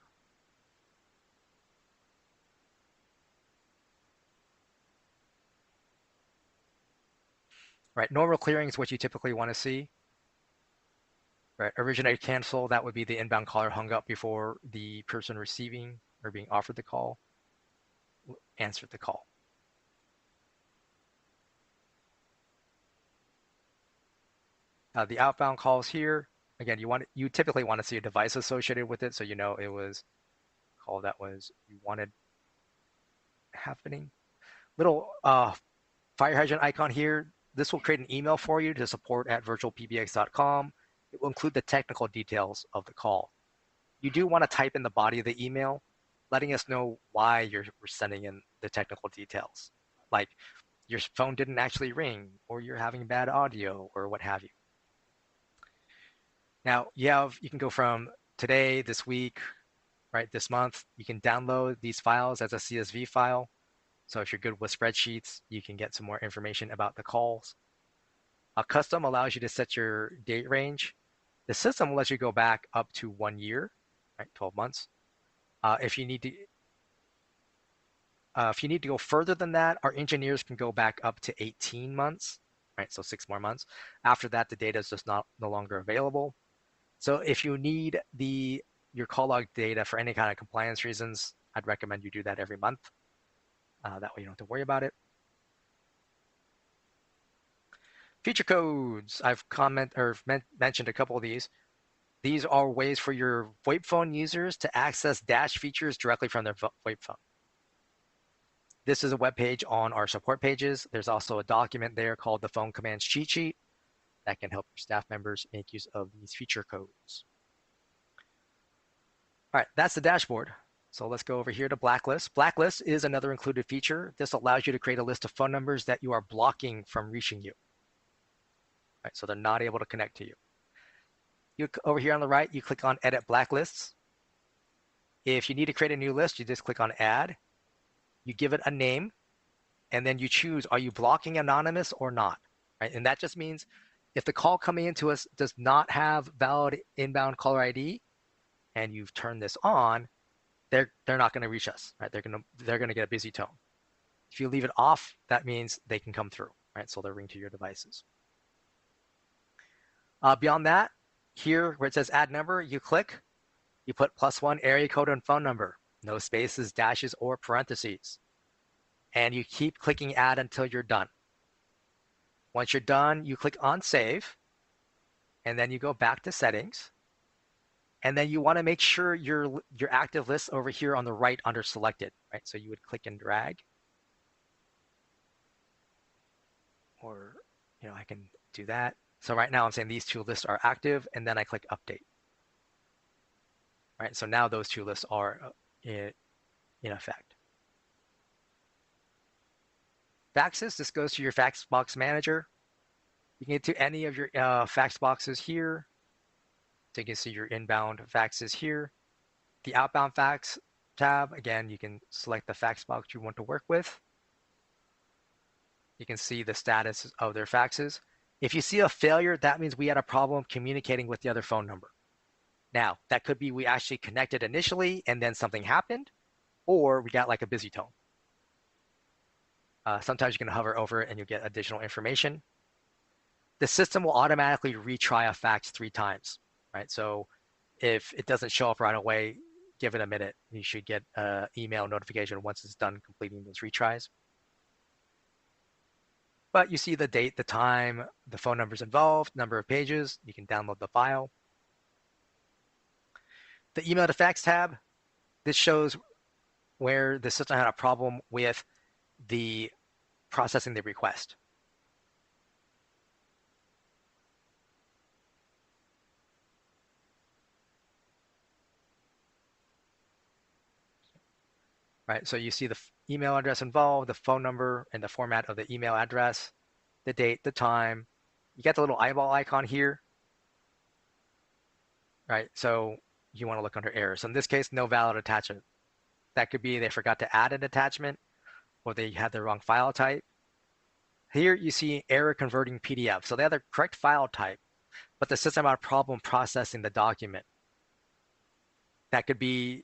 Speaker 1: Right, normal clearing is what you typically want to see. Right, originate cancel, that would be the inbound caller hung up before the person receiving or being offered the call answered the call. The outbound calls here, again, you typically want to see a device associated with it, so you know it was a call that was you wanted happening. Little fire hydrant icon here. This will create an email for you to support@virtualpbx.com. It will include the technical details of the call. You do want to type in the body of the email, letting us know why you're sending in the technical details, like your phone didn't actually ring, or you're having bad audio, or what have you. Now, you can go from today, this week, right, this month. You can download these files as a CSV file. So if you're good with spreadsheets, you can get some more information about the calls. A custom allows you to set your date range. The system will let you go back up to 1 year, right, 12 months. If you need to go further than that, our engineers can go back up to 18 months, right? So 6 more months. After that, the data is just no longer available. So if you need your call log data for any kind of compliance reasons, I'd recommend you do that every month. That way you don't have to worry about it. Feature codes. I've mentioned a couple of these. These are ways for your VoIP phone users to access Dash features directly from their VoIP phone. This is a web page on our support pages. There's also a document there called the Phone Commands Cheat Sheet that can help your staff members make use of these feature codes. All right, that's the dashboard. So let's go over here to Blacklist. Blacklist is another included feature. This allows you to create a list of phone numbers that you are blocking from reaching you. Right, so they're not able to connect to you. Over here on the right, you click on Edit Blacklists. If you need to create a new list, you just click on Add. You give it a name, and then you choose, are you blocking anonymous or not? Right, and that just means if the call coming into us does not have valid inbound caller ID, and you've turned this on, they're not going to reach us. Right, they're going to get a busy tone. If you leave it off, that means they can come through. Right, so they'll ring to your devices. Beyond that, here where it says Add Number, you click. You put +1 area code and phone number, no spaces, dashes, or parentheses. And you keep clicking Add until you're done. Once you're done, you click on Save, and then you go back to Settings. And then you want to make sure your active list over here on the right under Selected, right? So you would click and drag. Or, I can do that. So right now I'm saying these two lists are active, and then I click Update. Right, so now those two lists are in effect. Faxes, this goes to your fax box manager. You can get to any of your fax boxes here. So you can see your inbound faxes here. The outbound fax tab, again, you can select the fax box you want to work with. You can see the status of their faxes. If you see a failure, that means we had a problem communicating with the other phone number. Now, that could be we actually connected initially and then something happened, or we got like a busy tone. Sometimes you can hover over it and you get additional information. The system will automatically retry a fax 3 times, right? So if it doesn't show up right away, give it a minute. You should get an email notification once it's done completing those retries. But you see the date, the time, the phone numbers involved, number of pages. You can download the file. The email to fax tab, this shows where the system had a problem with the processing the request. Right, so you see the email address involved, the phone number, and the format of the email address, the date, the time. You got the little eyeball icon here, right? So you want to look under errors. So in this case, no valid attachment. That could be they forgot to add an attachment or they had the wrong file type. Here you see error converting PDF. So they have the correct file type, but the system had a problem processing the document. That could be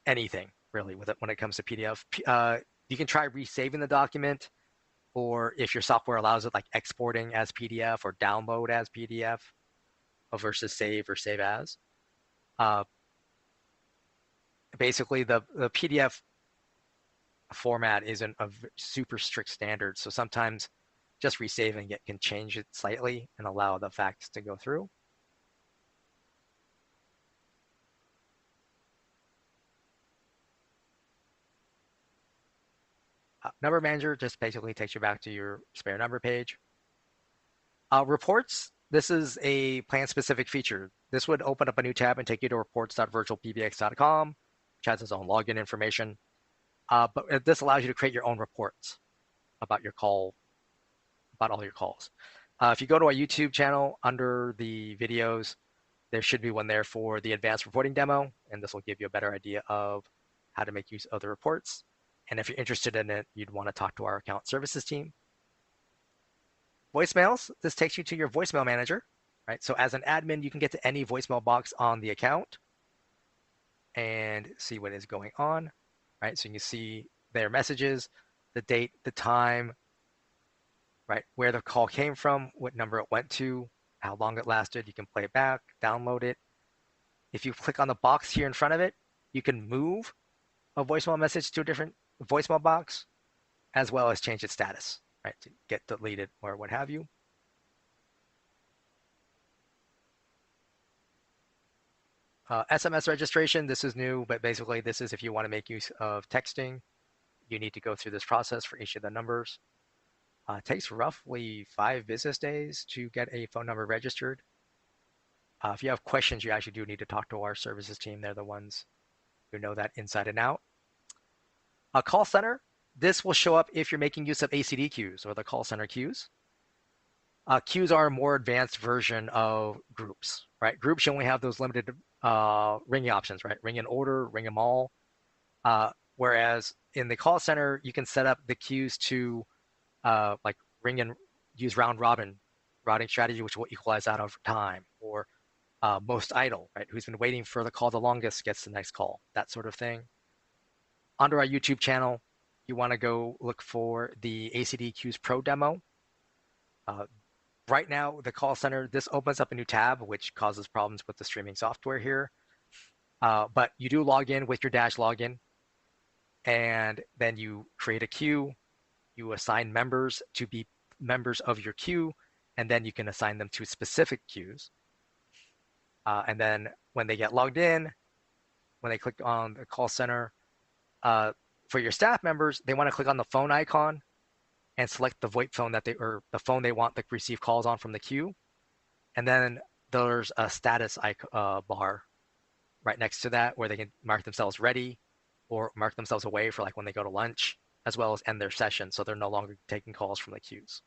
Speaker 1: anything really with it when it comes to PDF. You can try resaving the document, or if your software allows it, like exporting as PDF or download as PDF versus save or save as. Basically, the PDF format isn't a super strict standard, so sometimes just resaving it can change it slightly and allow the fax to go through. Number manager just basically takes you back to your spare number page. Reports, this is a plan-specific feature. This would open up a new tab and take you to reports.virtualpbx.com, which has its own login information. But this allows you to create your own reports about your call, about all your calls. If you go to our YouTube channel, under the videos, there should be one there for the advanced reporting demo, and this will give you a better idea of how to make use of the reports. And if you're interested in it, you'd want to talk to our account services team. Voicemails, this takes you to your voicemail manager, right? So as an admin, you can get to any voicemail box on the account and see what is going on, right? So you can see their messages, the date, the time, right? Where the call came from, what number it went to, how long it lasted. You can play it back, download it. If you click on the box here in front of it, you can move a voicemail message to a different voicemail box, as well as change its status, right, to get deleted or what have you. SMS registration, this is new, but basically this is if you want to make use of texting, you need to go through this process for each of the numbers. It takes roughly 5 business days to get a phone number registered. If you have questions, you actually do need to talk to our services team. They're the ones who know that inside and out. A call center, this will show up if you're making use of ACD queues or the call center queues. Queues are a more advanced version of groups, right? Groups, you only have those limited ringing options, right? Ring in order, ring them all. Whereas in the call center, you can set up the queues to like ring and use round robin routing strategy, which will equalize out over time, or most idle, right? Who's been waiting for the call the longest gets the next call, that sort of thing. Under our YouTube channel, you want to go look for the ACD Queues Pro demo. Right now, the call center, this opens up a new tab, which causes problems with the streaming software here. But you do log in with your Dash login, and then you create a queue. You assign members to be members of your queue, and then you can assign them to specific queues. And then when they get logged in, when they click on the call center, for your staff members, they want to click on the phone icon and select the VoIP phone that or the phone they want to receive calls on from the queue. And then there's a status bar right next to that where they can mark themselves ready or mark themselves away for like when they go to lunch. as well as end their session, so they're no longer taking calls from the queues.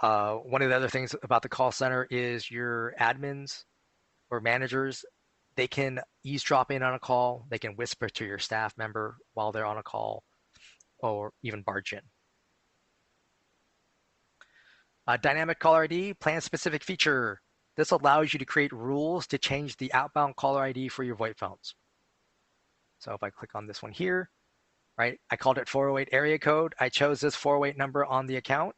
Speaker 1: One of the other things about the call center is your admins or managers, they can eavesdrop in on a call, they can whisper to your staff member while they're on a call, or even barge in. Dynamic caller ID, plan-specific feature. This allows you to create rules to change the outbound caller ID for your VoIP phones. So if I click on this one here, right, I called it 408 area code. I chose this 408 number on the account.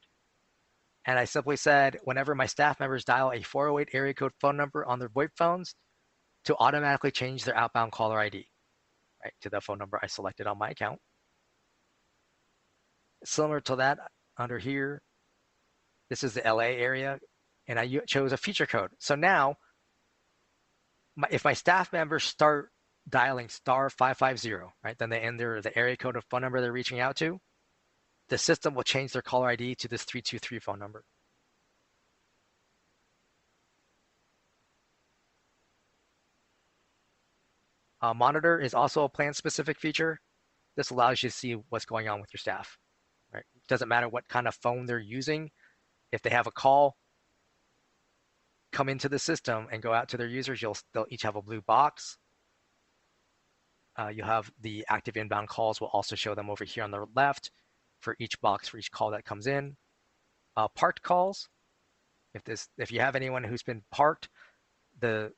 Speaker 1: And I simply said, whenever my staff members dial a 408 area code phone number on their VoIP phones, to automatically change their outbound caller ID, right, to the phone number I selected on my account. Similar to that, under here, this is the LA area, and I chose a feature code. So now, if my staff members start dialing *550, right, then they enter the area code of phone number they're reaching out to, the system will change their caller ID to this 323 phone number. Monitor is also a plan-specific feature. This allows you to see what's going on with your staff. Right? It doesn't matter what kind of phone they're using. If they have a call come into the system and go out to their users, they'll each have a blue box. You'll have the active inbound calls will also show them over here on the left for each box, for each call that comes in. Parked calls, if you have anyone who's been parked, their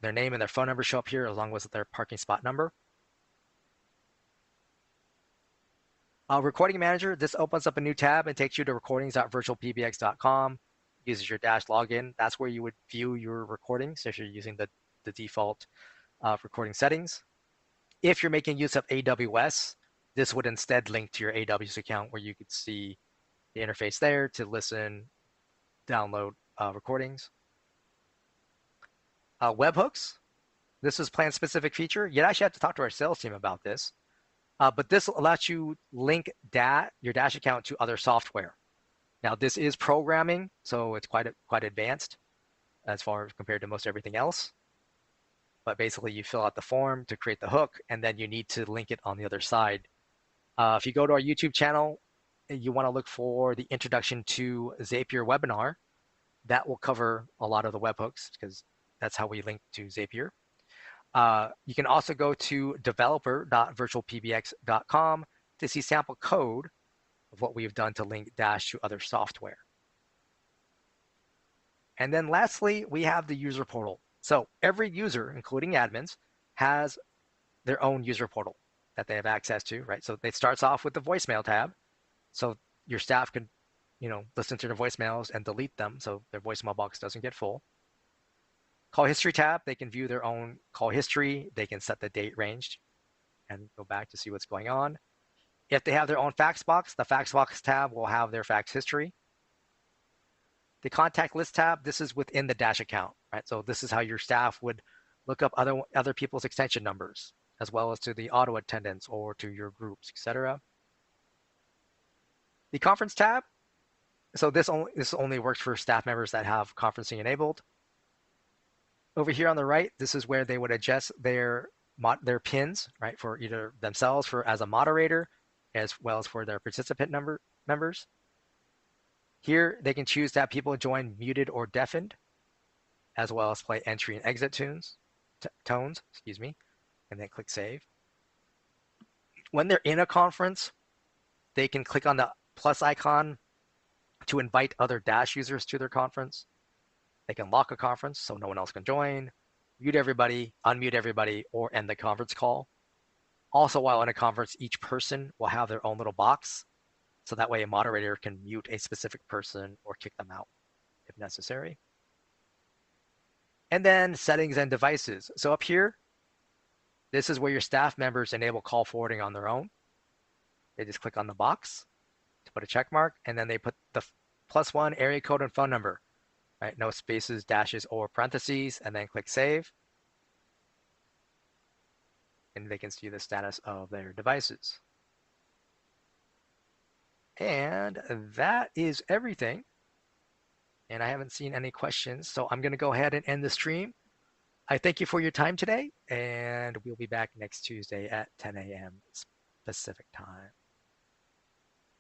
Speaker 1: name and their phone number show up here along with their parking spot number. Recording Manager, this opens up a new tab and takes you to recordings.virtualpbx.com. Uses your dash login. That's where you would view your recordings if you're using the default recording settings. If you're making use of AWS, this would instead link to your AWS account where you could see the interface there to listen, download recordings. Webhooks, this is plan-specific feature. You'd actually have to talk to our sales team about this. But this allows you link your Dash account to other software. Now, this is programming, so it's quite advanced as far as compared to most everything else. But basically, you fill out the form to create the hook, and then you need to link it on the other side. If you go to our YouTube channel, you want to look for the Introduction to Zapier webinar. That will cover a lot of the webhooks because that's how we link to Zapier. You can also go to developer.virtualpbx.com to see sample code of what we've done to link Dash to other software. And then lastly, we have the user portal. So every user, including admins, has their own user portal that they have access to, right? So it starts off with the voicemail tab. So your staff can, listen to their voicemails and delete them so their voicemail box doesn't get full. Call history tab, they can view their own call history. They can set the date range and go back to see what's going on. If they have their own fax box, the fax box tab will have their fax history. The contact list tab, this is within the Dash account, right? So this is how your staff would look up other people's extension numbers, as well as to the auto attendants or to your groups, etc. The conference tab, so this only works for staff members that have conferencing enabled. Over here on the right, this is where they would adjust their pins, right, for either themselves as a moderator, as well as for their participant members. Here, they can choose to have people join muted or deafened, as well as play entry and exit tones, and then click save. When they're in a conference, they can click on the plus icon to invite other Dash users to their conference. They can lock a conference so no one else can join, mute everybody, unmute everybody, or end the conference call. Also, while in a conference, each person will have their own little box. So that way a moderator can mute a specific person or kick them out if necessary. And then settings and devices. So up here, this is where your staff members enable call forwarding on their own. They just click on the box to put a check mark, and then they put the +1 area code and phone number, right? No spaces, dashes, or parentheses, and then click save. And they can see the status of their devices. And that is everything. And I haven't seen any questions, so I'm going to go ahead and end the stream. I thank you for your time today, and we'll be back next Tuesday at 10 a.m. Pacific time.